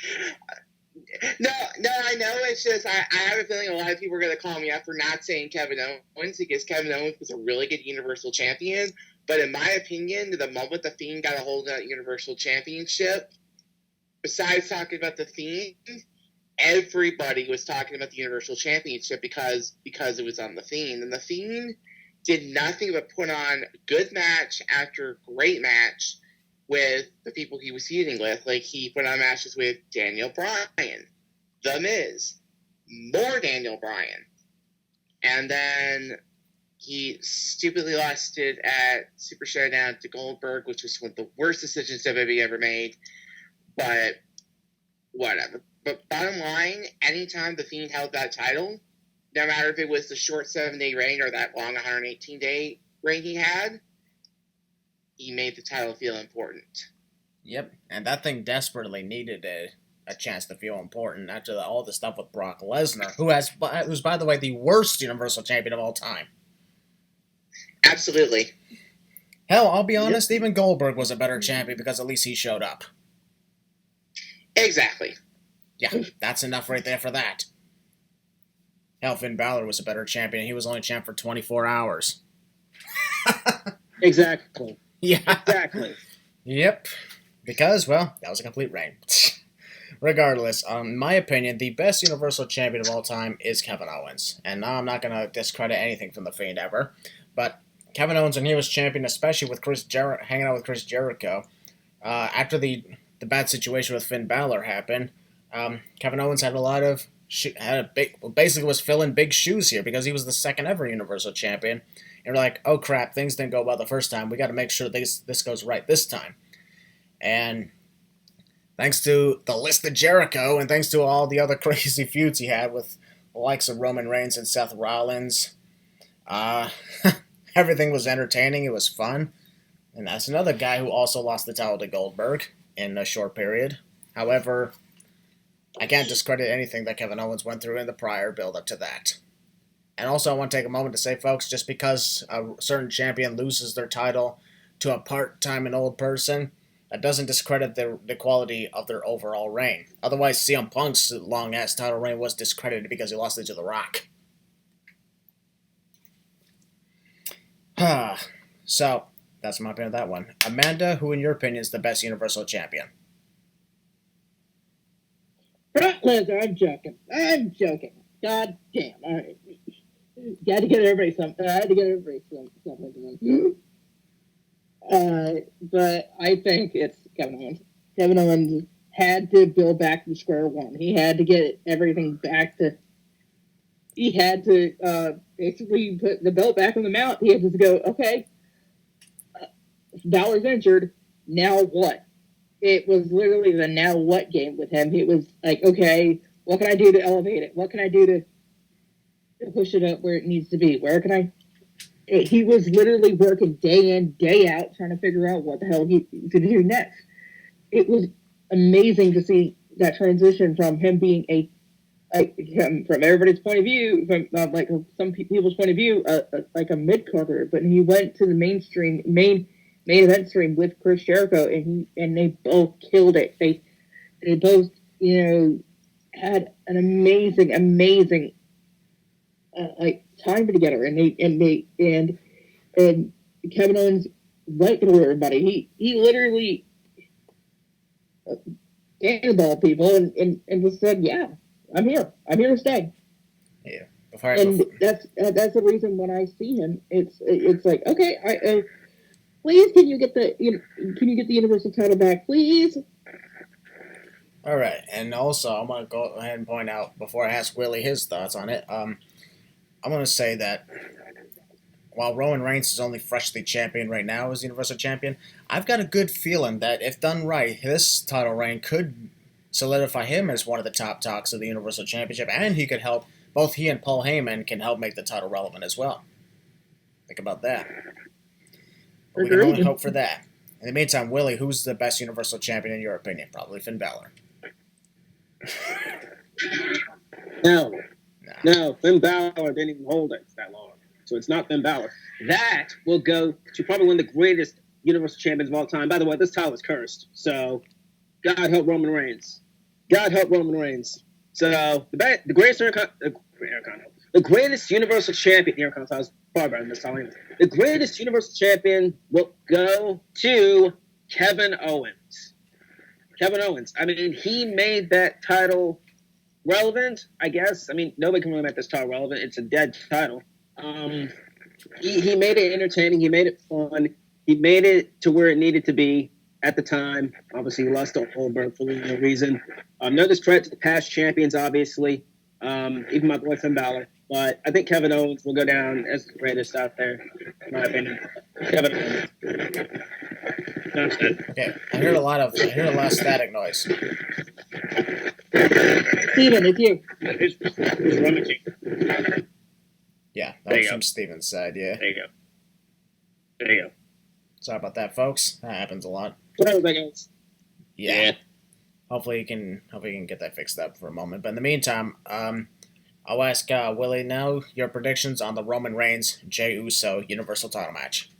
No, I know. It's just I have a feeling a lot of people are going to call me up for not saying Kevin Owens, because Kevin Owens was a really good Universal Champion. But in my opinion, the moment the Fiend got a hold of that Universal Championship, besides talking about the Fiend, everybody was talking about the Universal Championship because it was on the Fiend. And the Fiend did nothing but put on good match after great match with the people he was feuding with. Like, he put on matches with Daniel Bryan, The Miz, more Daniel Bryan. And then he stupidly lost it at Super Showdown to Goldberg, which was one of the worst decisions WWE ever made. But whatever. But bottom line, anytime the Fiend held that title, no matter if it was the short 7-day reign or that long 118-day reign he had, he made the title feel important. Yep, and that thing desperately needed a chance to feel important after all the stuff with Brock Lesnar, who's, by the way, the worst Universal Champion of all time. Absolutely. Hell, I'll be honest, even Goldberg was a better champion because at least he showed up. Exactly. Yeah, that's enough right there for that. Hell, Finn Balor was a better champion. He was only champ for 24 hours. Exactly. Yeah. Exactly. Yep. Because, well, that was a complete reign. Regardless, in my opinion, the best Universal Champion of all time is Kevin Owens. And now I'm not going to discredit anything from The Fiend ever, but Kevin Owens, when he was champion, especially with hanging out with Chris Jericho, after the bad situation with Finn Balor happened, Kevin Owens had basically was filling big shoes here because he was the second ever Universal Champion. And we're like, oh crap, things didn't go well the first time. We got to make sure this goes right this time. And thanks to the list of Jericho and thanks to all the other crazy feuds he had with the likes of Roman Reigns and Seth Rollins, everything was entertaining. It was fun. And that's another guy who also lost the title to Goldberg in a short period. However, I can't discredit anything that Kevin Owens went through in the prior build-up to that. And also, I want to take a moment to say, folks, just because a certain champion loses their title to a part-time and old person, that doesn't discredit the quality of their overall reign. Otherwise, CM Punk's long-ass title reign was discredited because he lost it to The Rock. So, that's my opinion of that one. Amanda, who in your opinion is the best Universal Champion? Brock Lesnar, I'm joking. God damn. All right. Got to get everybody something. I had to get everybody something. But I think it's Kevin Owens. Kevin Owens had to build back to square one. He had to get everything back to. He had to basically put the belt back on the mount. He had to go, okay, Balor's injured. Now what? It was literally the now what game with him. It was like, okay, what can I do to elevate it? What can I do to push it up where it needs to be? Where can I? He was literally working day in, day out, trying to figure out what the hell he's going to do next. It was amazing to see that transition from him being a from everybody's point of view, from like some people's point of view, like a mid carder, but he went to the main event stream with Chris Jericho, and they both killed it. They both, had an amazing like time together, and Kevin Owens went through everybody. He literally cannonballed people and just said, "Yeah, I'm here to stay." Yeah. That's the reason when I see him, it's like, okay, please can you get the Universal title back, please? All right, and also I'm gonna go ahead and point out before I ask Willie his thoughts on it. I'm gonna say that while Roman Reigns is only freshly champion right now as Universal Champion, I've got a good feeling that if done right, this title reign could solidify him as one of the top talks of the Universal Championship, and he could help. Both he and Paul Heyman can help make the title relevant as well. Think about that. But we can only hope for that. In the meantime, Willie, who's the best Universal Champion in your opinion? Probably Finn Balor. No, Finn Balor didn't even hold it that long. So it's not Finn Balor. That will go to probably one of the greatest Universal Champions of all time. By the way, this title is cursed. So God help Roman Reigns. God help Roman Reigns. So the greatest Universal Champion, I was far better than this time. The greatest Universal Champion will go to Kevin Owens. Kevin Owens. I mean, he made that title relevant, I guess. I mean, nobody can really make this title relevant. It's a dead title. He made it entertaining. He made it fun. He made it to where it needed to be at the time. Obviously, he lost to Goldberg for no reason. No discredit to the past champions, obviously. Even my boy Finn Balor. But I think Kevin Owens will go down as the greatest out there, in my opinion. Kevin Owens. Okay, I heard a lot of static noise. Steven, it's you. Who's rummaging? Yeah, that was from Steven's side, yeah. There you go. Sorry about that, folks. That happens a lot. Yeah. Hopefully you can get that fixed up for a moment. But in the meantime, I'll ask Willie now your predictions on the Roman Reigns Jey Uso Universal title match.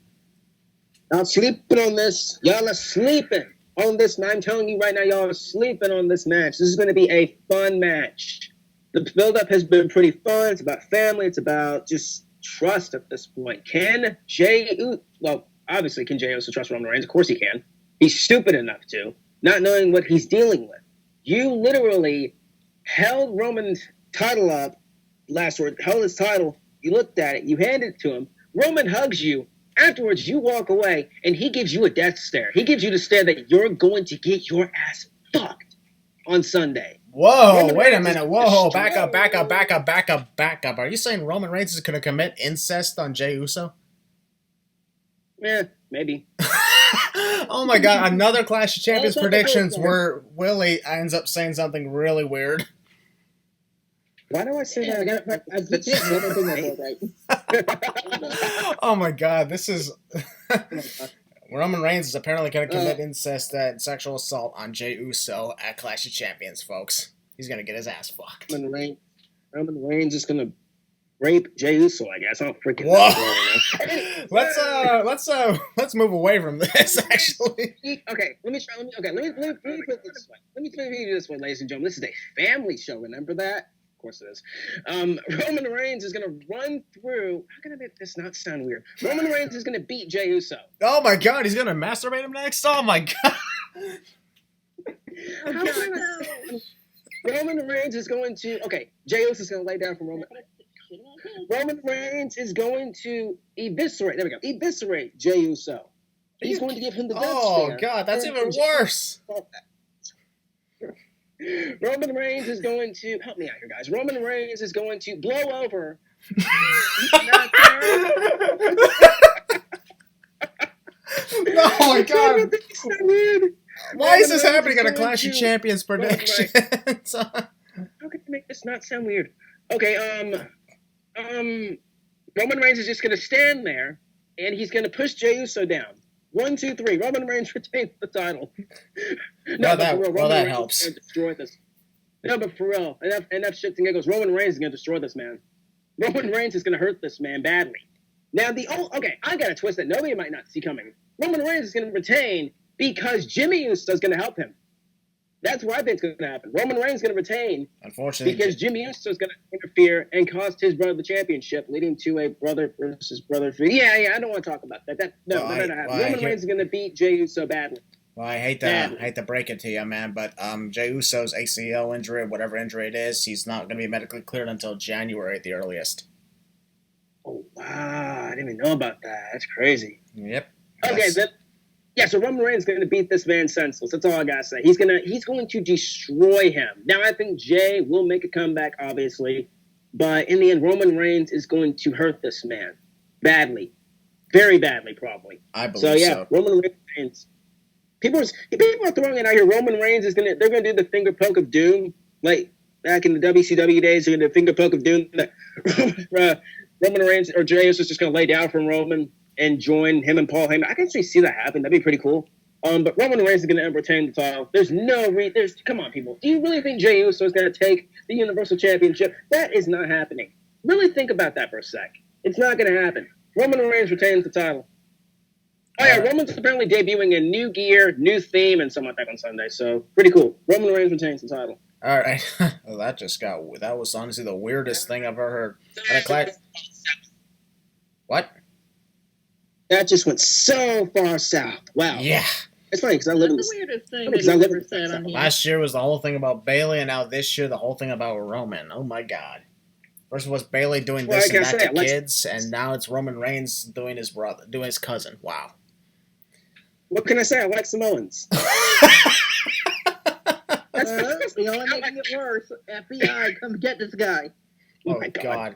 Y'all sleeping on this. Y'all are sleeping on this. And I'm telling you right now, y'all are sleeping on this match. This is going to be a fun match. The build-up has been pretty fun. It's about family. It's about just trust at this point. Can Jey Uso trust Roman Reigns? Of course he can. He's stupid enough to, not knowing what he's dealing with. You literally held Roman's title up held his title. You looked at it. You handed it to him. Roman hugs you. Afterwards, you walk away, and he gives you a death stare. He gives you the stare that you're going to get your ass fucked on Sunday. Whoa, wait a minute. Whoa, back up. Are you saying Roman Reigns is going to commit incest on Jey Uso? Yeah, maybe. Oh my God, another Clash of Champions predictions where Willie ends up saying something really weird. Why do I say that? Oh my God, this is... Roman Reigns is apparently going to commit incest and sexual assault on Jey Uso at Clash of Champions, folks. He's going to get his ass fucked. Roman Reigns is going to rape Jey Uso, I guess. I don't freaking know. Let's move away from this, actually. Okay, let me put it this way. Let me do this way, ladies and gentlemen. This is a family show, remember that? Of course it is. Roman Reigns is going to run through... How can I make this not sound weird? Roman Reigns is going to beat Jey Uso. Oh my God, he's going to masturbate him next? Oh my God. Roman Reigns is going to... Okay, Jey Uso is going to lay down for Roman... Roman Reigns is going to eviscerate Jey Uso. He's going to give him the death stare. Oh God, that's even worse. Roman Reigns is going to help me out here, guys. Roman Reigns is going to blow over. Oh my God! Why is this happening at a Clash of Champions prediction? How can I make this not sound weird? Okay, Roman Reigns is just going to stand there, and he's going to push Jey Uso down. 1, 2, 3. Roman Reigns retains the title. That helps. Destroy this. No, but for real, enough shits and giggles. Roman Reigns is going to destroy this man. Roman Reigns is going to hurt this man badly. Now, I got a twist that nobody might not see coming. Roman Reigns is going to retain because Jimmy Uso is going to help him. That's what I think is going to happen. Roman Reigns is going to retain, unfortunately, because Jimmy Uso is going to interfere and cost his brother the championship, leading to a brother versus brother feud. Yeah, I don't want to talk about that. Roman Reigns is going to beat Jey Uso badly. Well, I hate to break it to you, man, but Jey Uso's ACL injury, whatever injury it is, he's not going to be medically cleared until January at the earliest. Oh, wow. I didn't even know about that. That's crazy. Yep. Okay, so Roman Reigns is going to beat this man senseless. That's all I got to say. He's going to destroy him. Now, I think Jey will make a comeback, obviously, but in the end, Roman Reigns is going to hurt this man badly. Very badly, probably. I believe so. Roman Reigns. People are throwing it out here. Roman Reigns they're going to do the finger poke of doom. Like, back in the WCW days, they're going to do the finger poke of doom. Roman Reigns or Jey is just going to lay down from Roman and join him and Paul Heyman. I can actually see that happen. That'd be pretty cool. But Roman Reigns is going to retain the title. Come on, people. Do you really think Jey Uso is going to take the Universal Championship? That is not happening. Really think about that for a sec. It's not going to happen. Roman Reigns retains the title. Oh, yeah, Roman's apparently debuting a new gear, new theme, and something like that on Sunday. So, pretty cool. Roman Reigns retains the title. All right. Well, that was honestly the weirdest thing I've ever heard. What? That just went so far south. Wow. Yeah. It's funny because I live in the weirdest thing that you ever said on here. Last year was the whole thing about Bayley, and now this year the whole thing about Roman. Oh, my God. First was Bayley doing this and that to kids, and now it's Roman Reigns doing his cousin. Wow. What can I say? I like Samoans. You're only making it worse. FBI, come get this guy. Oh, my God.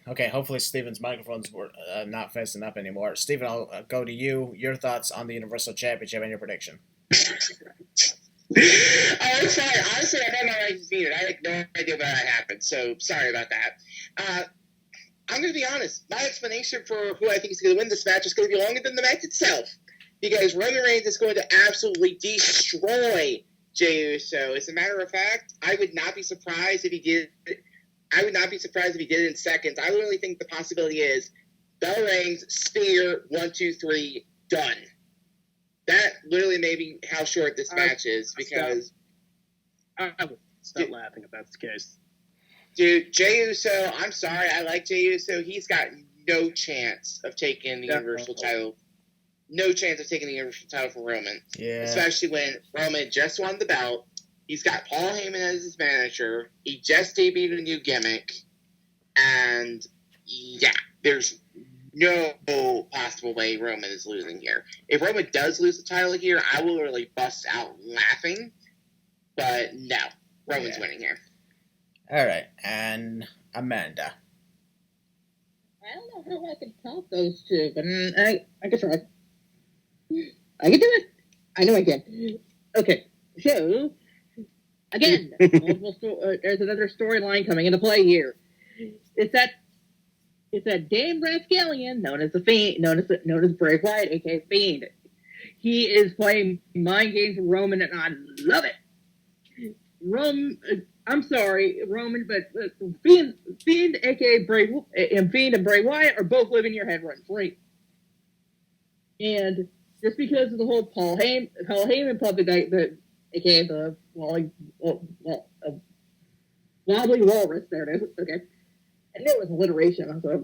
Okay, hopefully Steven's microphone's not facing up anymore. Steven, I'll go to you. Your thoughts on the Universal Championship and your prediction. Oh, sorry. Honestly, I had my rankings muted. I had no idea about that happened, so sorry about that. I'm going to be honest. My explanation for who I think is going to win this match is going to be longer than the match itself, because Roman Reigns is going to absolutely destroy Jey Uso. As a matter of fact, I would not be surprised if he did. I would not be surprised if he did it in seconds. I literally think the possibility is bell rings, spear, 1, 2, 3, done. That literally may be how short this match is, because I would stop laughing if that's the case. Dude, Jey Uso, I'm sorry, I like Jey Uso. He's got no chance of taking the Universal title. No chance of taking the Universal title for Roman. Yeah. Especially when Roman just won the belt. He's got Paul Heyman as his manager. He just debuted a new gimmick. And, yeah, there's no possible way Roman is losing here. If Roman does lose the title here, I will really bust out laughing. But, no, Roman's winning here. All right, and Amanda. I don't know how I can top those two, but I can try. I can do it. I know I can. Okay, so again, there's another storyline coming into play here. It's that Dame Rascallion, known as the Fiend, known as Bray Wyatt, aka Fiend. He is playing mind games with Roman, and I love it. I'm sorry, Roman, but Fiend, aka Bray, and Fiend and Bray Wyatt are both living your head rent free. And just because of the whole Paul Heyman public, aka the Wobbly Walrus, there it is. Okay, I knew it was alliteration, but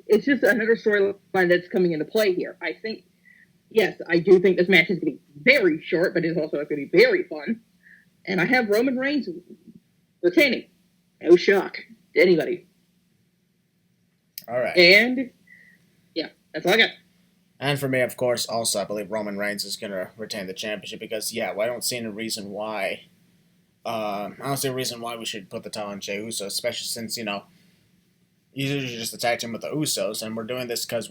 it's just another storyline that's coming into play here. I think. Yes, I do think this match is going to be very short, but it's also going to be very fun. And I have Roman Reigns retaining. No shock to anybody. All right. And, yeah, that's all I got. And for me, of course, also, I believe Roman Reigns is going to retain the championship because, I don't see any reason why. I don't see a reason why we should put the title on Jey Uso, especially since, you just attacked him with the Usos, and we're doing this because,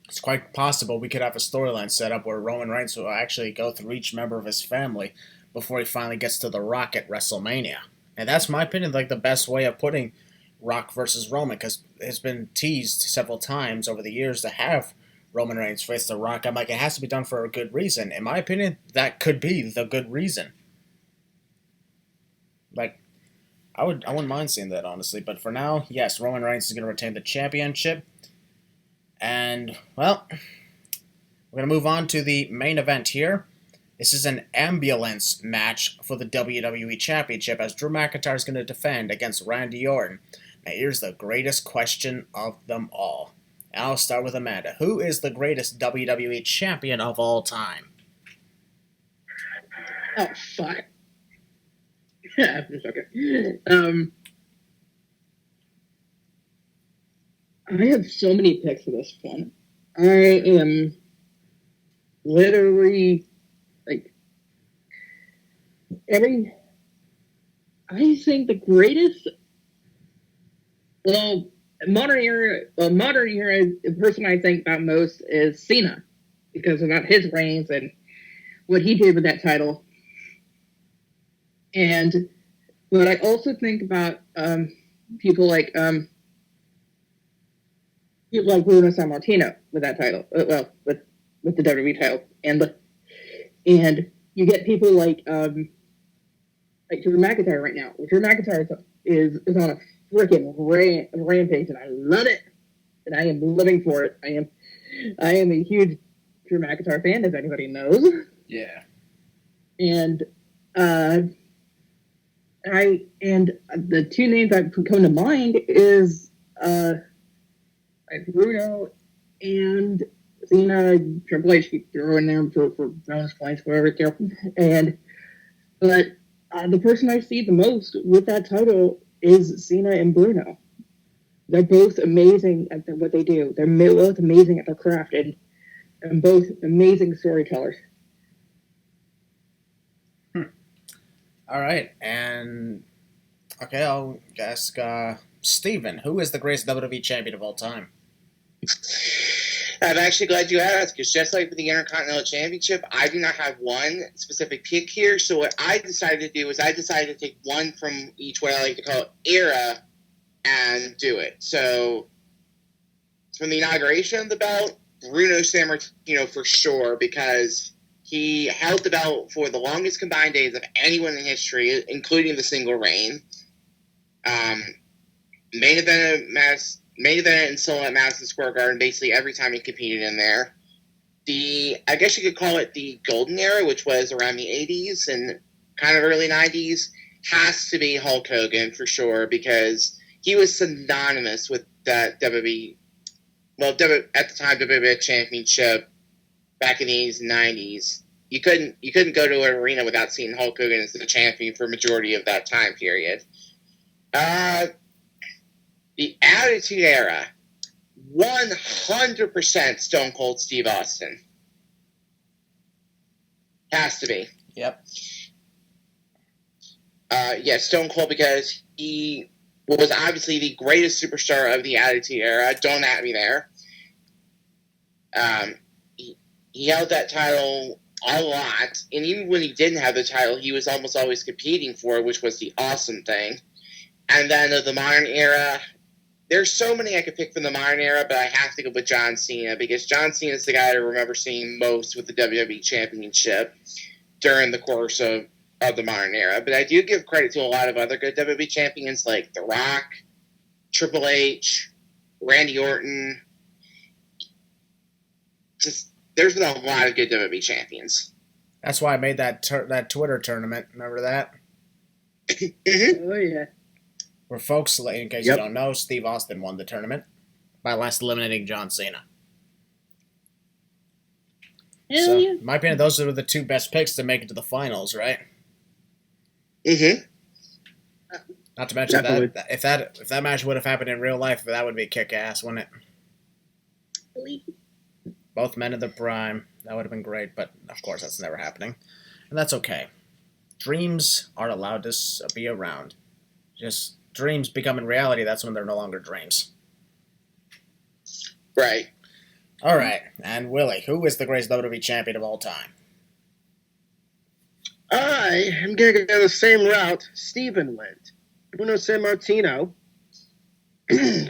it's quite possible we could have a storyline set up where Roman Reigns will actually go through each member of his family before he finally gets to The Rock at WrestleMania. And that's my opinion, the best way of putting Rock versus Roman, because it's been teased several times over the years to have Roman Reigns face The Rock. I'm like, it has to be done for a good reason. In my opinion, that could be the good reason. Like, I wouldn't mind seeing that, honestly. But for now, yes, Roman Reigns is going to retain the championship. And, well, we're going to move on to the main event here. This is an ambulance match for the WWE Championship as Drew McIntyre is going to defend against Randy Orton. Now, here's the greatest question of them all. I'll start with Amanda. Who is the greatest WWE Champion of all time? Oh, fuck. Yeah, okay. I have so many picks for this one. I am literally like I think the greatest. Well, modern era, the person I think about most is Cena because about his reigns and what he did with that title. But I also think about people like Bruno Sammartino with that title. With the WWE title, and you get people like Drew McIntyre right now. Drew McIntyre is on a freaking rampage, and I love it, and I am living for it. I am a huge Drew McIntyre fan, as anybody knows. Yeah. And the two names that come to mind is Bruno and Cena. Triple H could throw in there for bonus points, whatever you care. But the person I see the most with that title is Cena and Bruno. They're both amazing at what they do. They're both amazing at their craft and both amazing storytellers. All right, and okay, I'll ask Steven, who is the greatest WWE champion of all time? I'm actually glad you asked, because just like with the Intercontinental Championship, I do not have one specific pick here. So what I decided to do was I decided to take one from each, what I like to call era, and do it. So from the inauguration of the belt, Bruno Sammartino for sure, because he held the belt for the longest combined days of anyone in history, including the single reign. Main event and solo at Madison Square Garden basically every time he competed in there. I guess you could call it the golden era, which was around the 80s and kind of early 90s, has to be Hulk Hogan for sure, because he was synonymous with that WWE, at the time WWE Championship back in the 80s and 90s. You couldn't go to an arena without seeing Hulk Hogan as the champion for a majority of that time period. The Attitude Era, 100% Stone Cold Steve Austin. Has to be. Yep. Stone Cold, because he was obviously the greatest superstar of the Attitude Era. Don't at me there. He held that title a lot, and even when he didn't have the title, he was almost always competing for it, which was the awesome thing. And then of the modern era, there's so many I could pick from the modern era, but I have to go with John Cena, because John Cena is the guy I remember seeing most with the WWE Championship during the course of the modern era. But I do give credit to a lot of other good WWE champions like The Rock, Triple H, Randy Orton. There's been a lot of good WWE champions. That's why I made that Twitter tournament. Remember that? Oh, yeah. Where folks, in case you don't know, Steve Austin won the tournament by last eliminating John Cena. Hell yeah. In my opinion, those are the two best picks to make it to the finals, right? Mm-hmm. Not to mention Definitely. that if that match would have happened in real life, that would be kick-ass, wouldn't it? Both men in the prime. That would have been great, but of course that's never happening. And that's okay. Dreams aren't allowed to be around. Just dreams becoming reality, that's when they're no longer dreams. Right. All right. And Willie, who is the greatest WWE champion of all time? I am going to go the same route Steven went. Bruno Sammartino,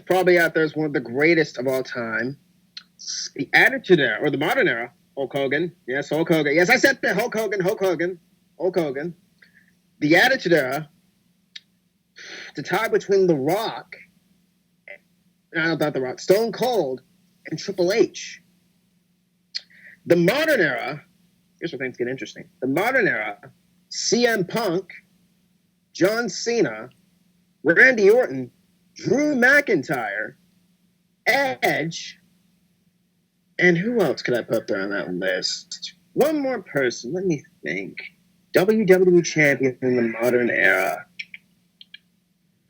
probably out there as one of the greatest of all time. The Attitude Era, or the Modern Era, Hulk Hogan. Yes, Hulk Hogan. Yes, I said that. Hulk Hogan. The Attitude Era, the tie between The Rock, not The Rock, Stone Cold, and Triple H. The Modern Era, here's where things get interesting. The Modern Era, CM Punk, John Cena, Randy Orton, Drew McIntyre, Edge, and who else could I put there on that list? One more person. Let me think. WWE Champion in the Modern Era.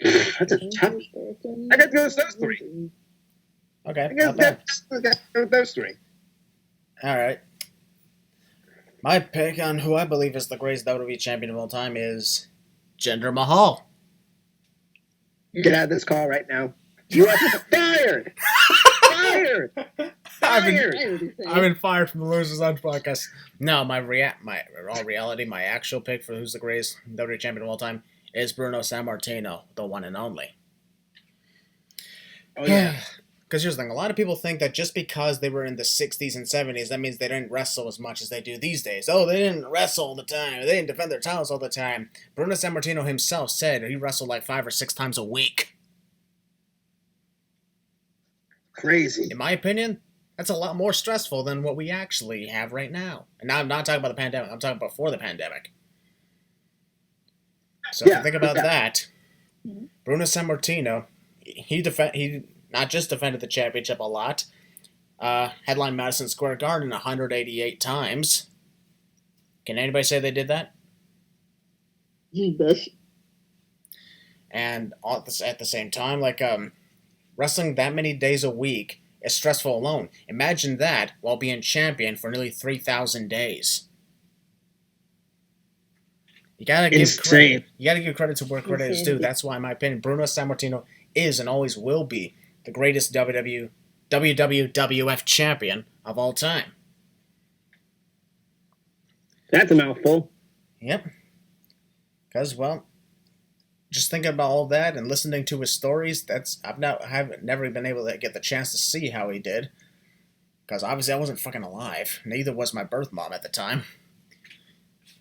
That's a tough. I got to go with those three. Okay, I got to go with those three. all right. My pick on who I believe is the greatest WWE champion of all time is Jinder Mahal. Get out of this call right now. You are fired. Fired. I've Fired. been fired from the Losers Lunch podcast. No, my reality, my actual pick for who's the greatest WWE champion of all time is Bruno Sammartino, the one and only. Oh yeah. Because here's the thing, a lot of people think that just because they were in the 60s and 70s, that means they didn't wrestle as much as they do these days. Oh, they didn't wrestle all the time. They didn't defend their titles all the time. Bruno Sammartino himself said he wrestled like 5 or 6 times a week. Crazy. In my opinion, that's a lot more stressful than what we actually have right now. And now I'm not talking about the pandemic. I'm talking about before the pandemic. So if you think about that, Bruno Sammartino, he not just defended the championship a lot, headlined Madison Square Garden 188 times. Can anybody say they did that? Jesus. And at the same time, wrestling that many days a week is stressful alone. Imagine that while being champion for nearly 3,000 days. You gotta give credit. You gotta give credit to where credit is due. That's why, in my opinion, Bruno Sammartino is and always will be the greatest WWF champion of all time. That's a mouthful. Yep. Because, well, just thinking about all that and listening to his stories, I've never been able to get the chance to see how he did. Because obviously I wasn't fucking alive. Neither was my birth mom at the time.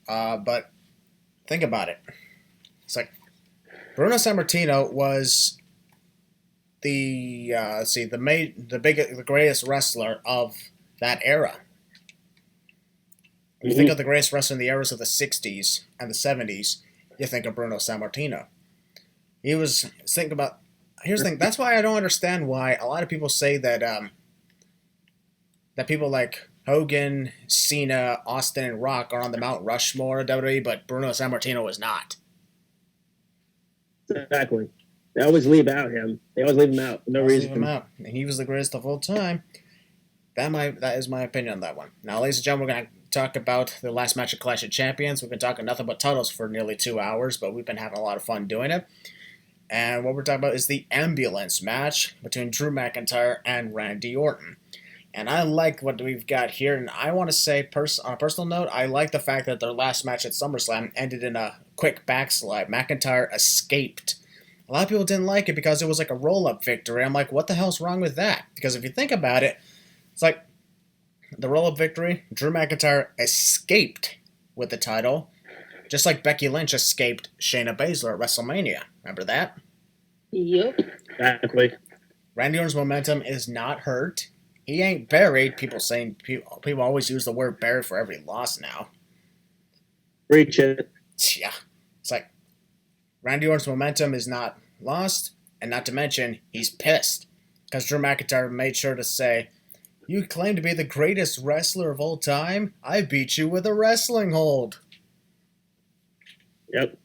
But think about it. It's like Bruno Sammartino was the greatest wrestler of that era. When you think of the greatest wrestler in the eras of the 60s and the 70s, you think of Bruno Sammartino. Here's the thing, that's why I don't understand why a lot of people say that that people like Hogan, Cena, Austin, and Rock are on the Mount Rushmore of WWE, but Bruno Sammartino is not. Exactly. They always leave out him. They always leave him out for no reason. Leave him out. And he was the greatest of all time. That is my opinion on that one. Now, ladies and gentlemen, we're going to talk about the last match of Clash of Champions. We've been talking nothing but titles for nearly 2 hours, but we've been having a lot of fun doing it. And what we're talking about is the ambulance match between Drew McIntyre and Randy Orton. And I like what we've got here, and I want to say, on a personal note, I like the fact that their last match at SummerSlam ended in a quick backslide. McIntyre escaped. A lot of people didn't like it because it was like a roll-up victory. I'm like, what the hell's wrong with that? Because if you think about it, it's like the roll-up victory, Drew McIntyre escaped with the title, just like Becky Lynch escaped Shayna Baszler at WrestleMania. Remember that? Yep. Exactly. Randy Orton's momentum is not hurt. He ain't buried. People always use the word buried for every loss now. Reach it. Yeah. It's like Randy Orton's momentum is not lost, and not to mention, he's pissed. Because Drew McIntyre made sure to say, "You claim to be the greatest wrestler of all time? I beat you with a wrestling hold." Yep.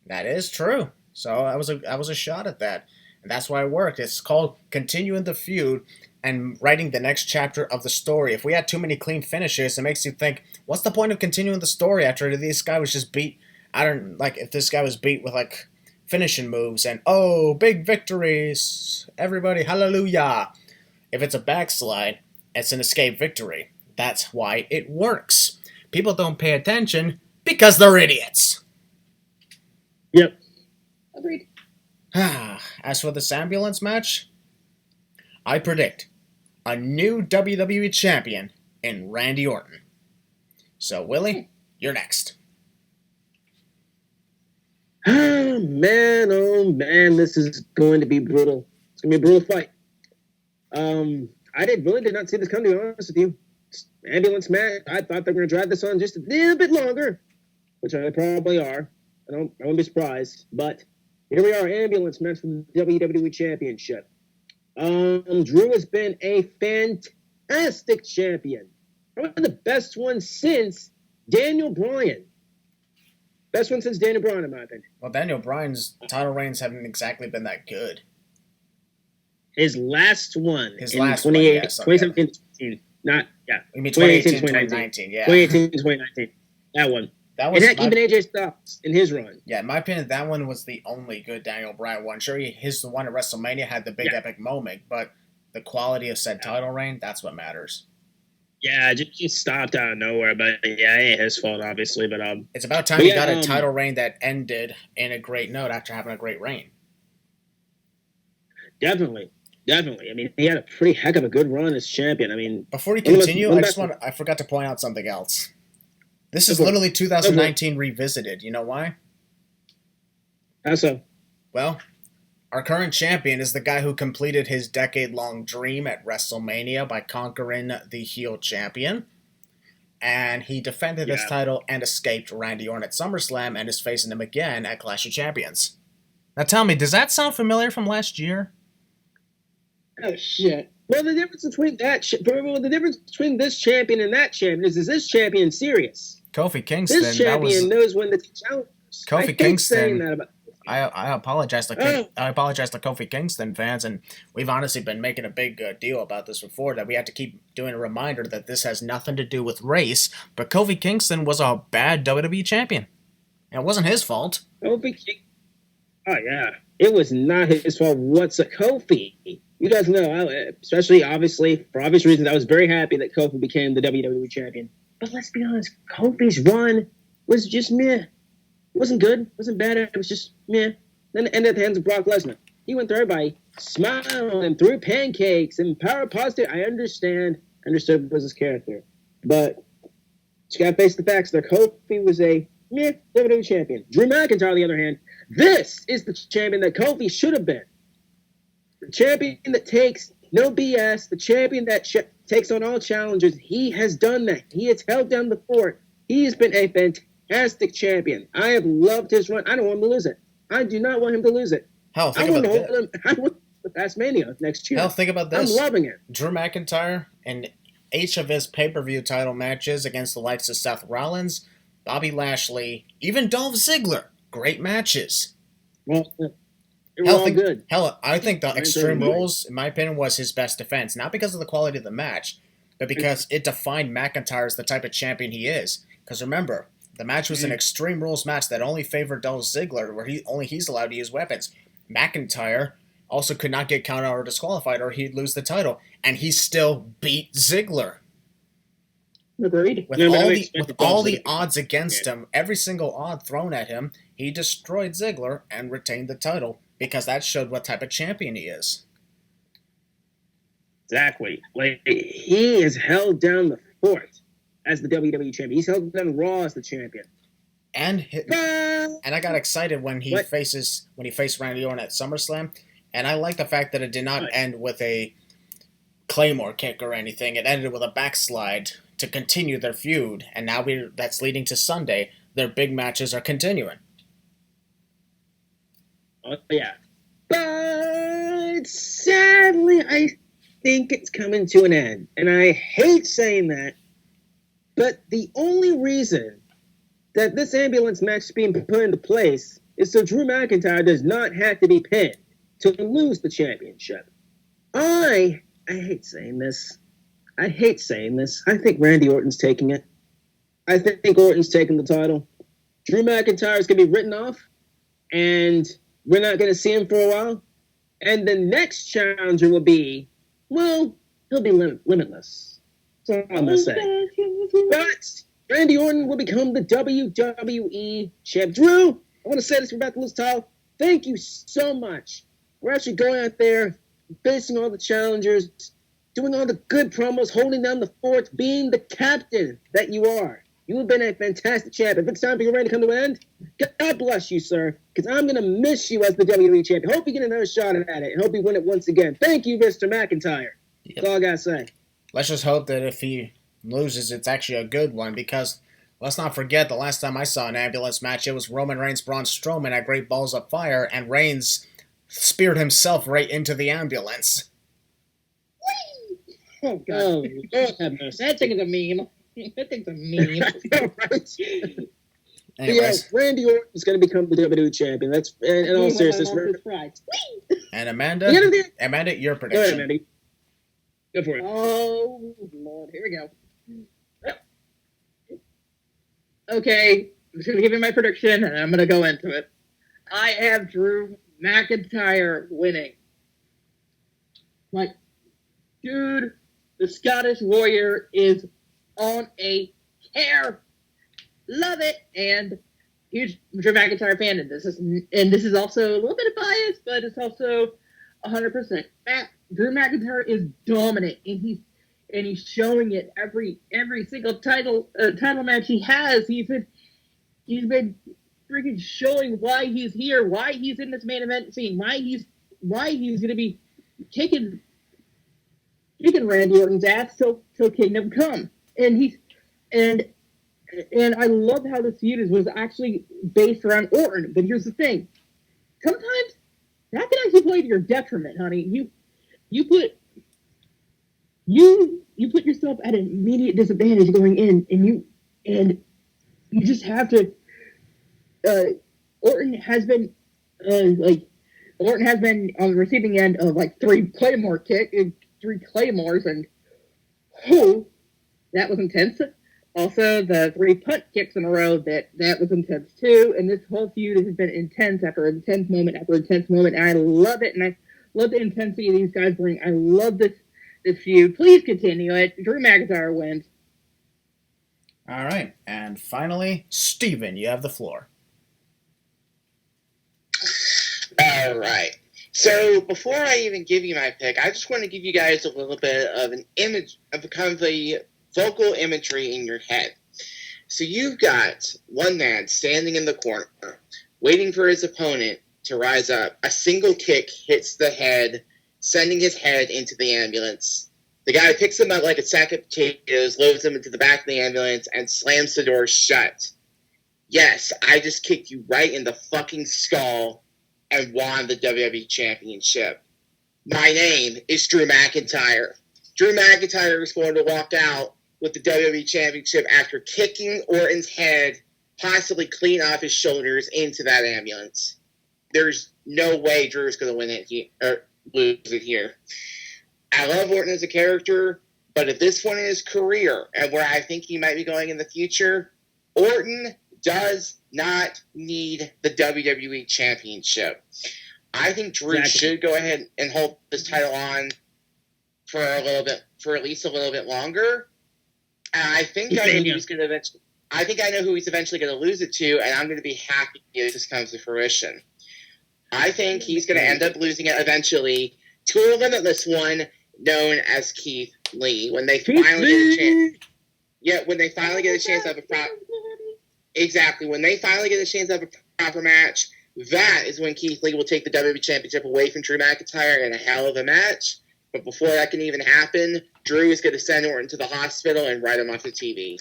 That is true. So I was a shot at that. And that's why it worked. It's called continuing the feud and writing the next chapter of the story. If we had too many clean finishes, it makes you think, what's the point of continuing the story after this guy was just beat? If this guy was beat with finishing moves and, oh, big victories, everybody, hallelujah. If it's a backslide, it's an escape victory. That's why it works. People don't pay attention because they're idiots. Yep. Agreed. As for this ambulance match, I predict a new WWE champion in Randy Orton. So, Willie, you're next. Oh man, this is going to be brutal. It's going to be a brutal fight. I really did not see this coming, to be honest with you. Ambulance match, I thought they were going to drag this on just a little bit longer, which they probably are. I won't be surprised. But here we are, ambulance match for the WWE Championship. Drew has been a fantastic champion. Probably the best one since Daniel Bryan. Best one since Daniel Bryan, in my opinion. Well, Daniel Bryan's title reigns haven't exactly been that good. His last one. His last one, yes. 2017, not, yeah. You mean 2018, 2019, yeah. 2018, 2019. That one. That was even AJ Styles in his run. Yeah, in my opinion, that one was the only good Daniel Bryan one. Sure, his one at WrestleMania had the big epic moment, but the quality of said title reign, that's what matters. Yeah, just stopped out of nowhere, but yeah, it ain't his fault, obviously. But it's about time he got a title reign that ended in a great note after having a great reign. Definitely. I mean, he had a pretty heck of a good run as champion. I mean, before we continue, I forgot to point out something else. This is literally 2019 revisited. You know why? How so? Well, our current champion is the guy who completed his decade-long dream at WrestleMania by conquering the heel champion. And he defended his title and escaped Randy Orton at SummerSlam and is facing him again at Clash of Champions. Now tell me, does that sound familiar from last year? Oh, shit. Well, the difference between this champion and that champion is this champion serious? Kofi Kingston. This champion knows when to challenge. Kofi Kingston. I apologize to Kofi Kingston fans, and we've honestly been making a big deal about this before, that we have to keep doing a reminder that this has nothing to do with race, but Kofi Kingston was a bad WWE champion. And it wasn't his fault. Oh, yeah. It was not his fault whatsoever. Kofi, you guys know, especially, obviously, for obvious reasons, I was very happy that Kofi became the WWE champion. But let's be honest, Kofi's run was just meh. It wasn't good. It wasn't bad. It was just meh. Then it ended at the hands of Brock Lesnar. He went through everybody, smiled and threw pancakes and power positive. I understood it was his character. But you got to face the facts there. Kofi was a meh WWE champion. Drew McIntyre, on the other hand, this is the champion that Kofi should have been. The champion that takes no BS. The champion that takes on all challengers. He has done that. He has held down the fort. He has been a fantastic champion. I have loved his run. I don't want him to lose it. I do not want him to lose it. Hell, think about this. I want the past Mania next year. Hell, think about this. I'm loving it. Drew McIntyre in each of his pay-per-view title matches against the likes of Seth Rollins, Bobby Lashley, even Dolph Ziggler. Great matches. Well, they were all good. Hell, I think the Extreme Rules, in my opinion, was his best defense. Not because of the quality of the match, but because it defined McIntyre as the type of champion he is. Because remember, the match was an Extreme Rules match that only favored Dolph Ziggler, where he's allowed to use weapons. McIntyre also could not get counted or disqualified, or he'd lose the title, and he still beat Ziggler. Agreed. With all the odds against him, every single odd thrown at him, he destroyed Ziggler and retained the title, because that showed what type of champion he is. Exactly. Like, he has held down the fort as the WWE champion. He's held down Raw as the champion. And I got excited when he faced Randy Orton at SummerSlam, and I like the fact that it did not end with a Claymore kick or anything. It ended with a backslide to continue their feud, and now that's leading to Sunday. Their big matches are continuing. Oh, yeah. But sadly, I think it's coming to an end. And I hate saying that, but the only reason that this ambulance match is being put into place is so Drew McIntyre does not have to be pinned to lose the championship. I hate saying this. I think Randy Orton's taking it. I think Orton's taking the title. Drew McIntyre is going to be written off, and we're not going to see him for a while. And the next challenger will be, well, he'll be limitless. That's all I'm going to say. But Randy Orton will become the WWE champ. Drew, I want to say this, we're about to lose the title. Thank you so much. We're actually going out there, facing all the challengers. doing all the good promos, holding down the fort, being the captain that you are. You have been a fantastic champion. If it's time for your reign to come to an end, God bless you, sir, because I'm going to miss you as the WWE champion. Hope you get another shot at it, and hope you win it once again. Thank you, Mr. McIntyre. Yep. That's all I got to say. Let's just hope that if he loses, it's actually a good one, because let's not forget the last time I saw an ambulance match, it was Roman Reigns, Braun Strowman at Great Balls of Fire, and Reigns speared himself right into the ambulance. Oh, God. That thing is a meme. That thing's a meme. Right? Anyways. Yes, Randy Orton is going to become the WWE champion. That's in all seriousness. And Amanda, your Go prediction. ahead, Andy. Go for it. Oh, Lord. Here we go. Okay. I'm just going to give you my prediction, and I'm going to go into it. I have Drew McIntyre winning. Like, dude, the Scottish Warrior is on a tear. Love it. And huge Drew McIntyre fan, and this is also a little bit of bias, but it's also 100%. Drew McIntyre is dominant, and he's showing it every single title match he has. He's been freaking showing why he's here, why he's in this main event scene, why he's going to be kicking Randy Orton's ass till Kingdom Come. And I love how this feud was actually based around Orton. But here's the thing: sometimes that can actually play to your detriment, honey. You put yourself at an immediate disadvantage going in, and you just have to. Orton has been on the receiving end of like three Claymores, and that was intense. Also, the 3 punt kicks in a row, that was intense too. And this whole feud has been intense after intense moment after intense moment. And I love it, and I love the intensity these guys bring. I love this feud. Please continue it. Drew McIntyre wins. All right. And finally, Steven, you have the floor. All right. So before I even give you my pick, I just want to give you guys a little bit of an image of kind of the vocal imagery in your head. So you've got one man standing in the corner, waiting for his opponent to rise up. A single kick hits the head, sending his head into the ambulance. The guy picks him up like a sack of potatoes, loads him into the back of the ambulance, and slams the door shut. Yes, I just kicked you right in the fucking skull and won the WWE Championship. My name is Drew McIntyre. Drew McIntyre is going to walk out with the WWE Championship after kicking Orton's head, possibly clean off his shoulders, into that ambulance. There's no way Drew is going to win it or lose it here. I love Orton as a character, but if this one is career and where I think he might be going in the future, Orton does not need the WWE Championship. I think Drew should go ahead and hold this title on for at least a little bit longer. And I think I know who he's eventually going to lose it to, and I'm going to be happy if this comes to fruition. I think he's going to end up losing it eventually to a limitless one known as Keith Lee when they finally get a chance. Yeah, when they finally get a chance to have when they finally get a chance to have a proper match, that is when Keith Lee will take the WWE Championship away from Drew McIntyre in a hell of a match. But before that can even happen, Drew is going to send Orton to the hospital and write him off the TV.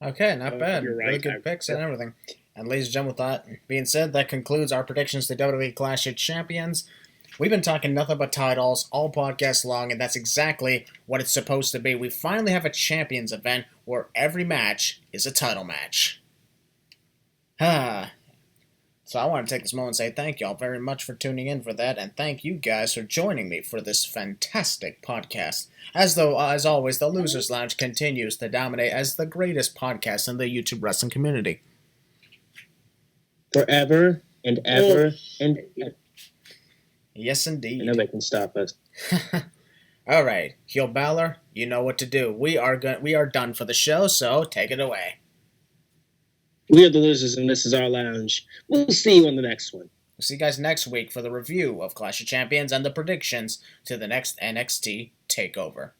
Okay, not bad. You're right. Really good picks and everything. And ladies and gentlemen, with that being said, that concludes our predictions to WWE Clash of Champions. We've been talking nothing but titles all podcast long, and that's exactly what it's supposed to be. We finally have a Champions event where every match is a title match. So I want to take this moment and say thank you all very much for tuning in for that, and thank you guys for joining me for this fantastic podcast. As always, the Losers Lounge continues to dominate as the greatest podcast in the YouTube wrestling community. Forever and ever and ever. Yes, indeed. Nobody can stop us. All right, Heel Balor, you know what to do. We are done for the show, so take it away. We are the Losers, and this is our lounge. We'll see you on the next one. We'll see you guys next week for the review of Clash of Champions and the predictions to the next NXT TakeOver.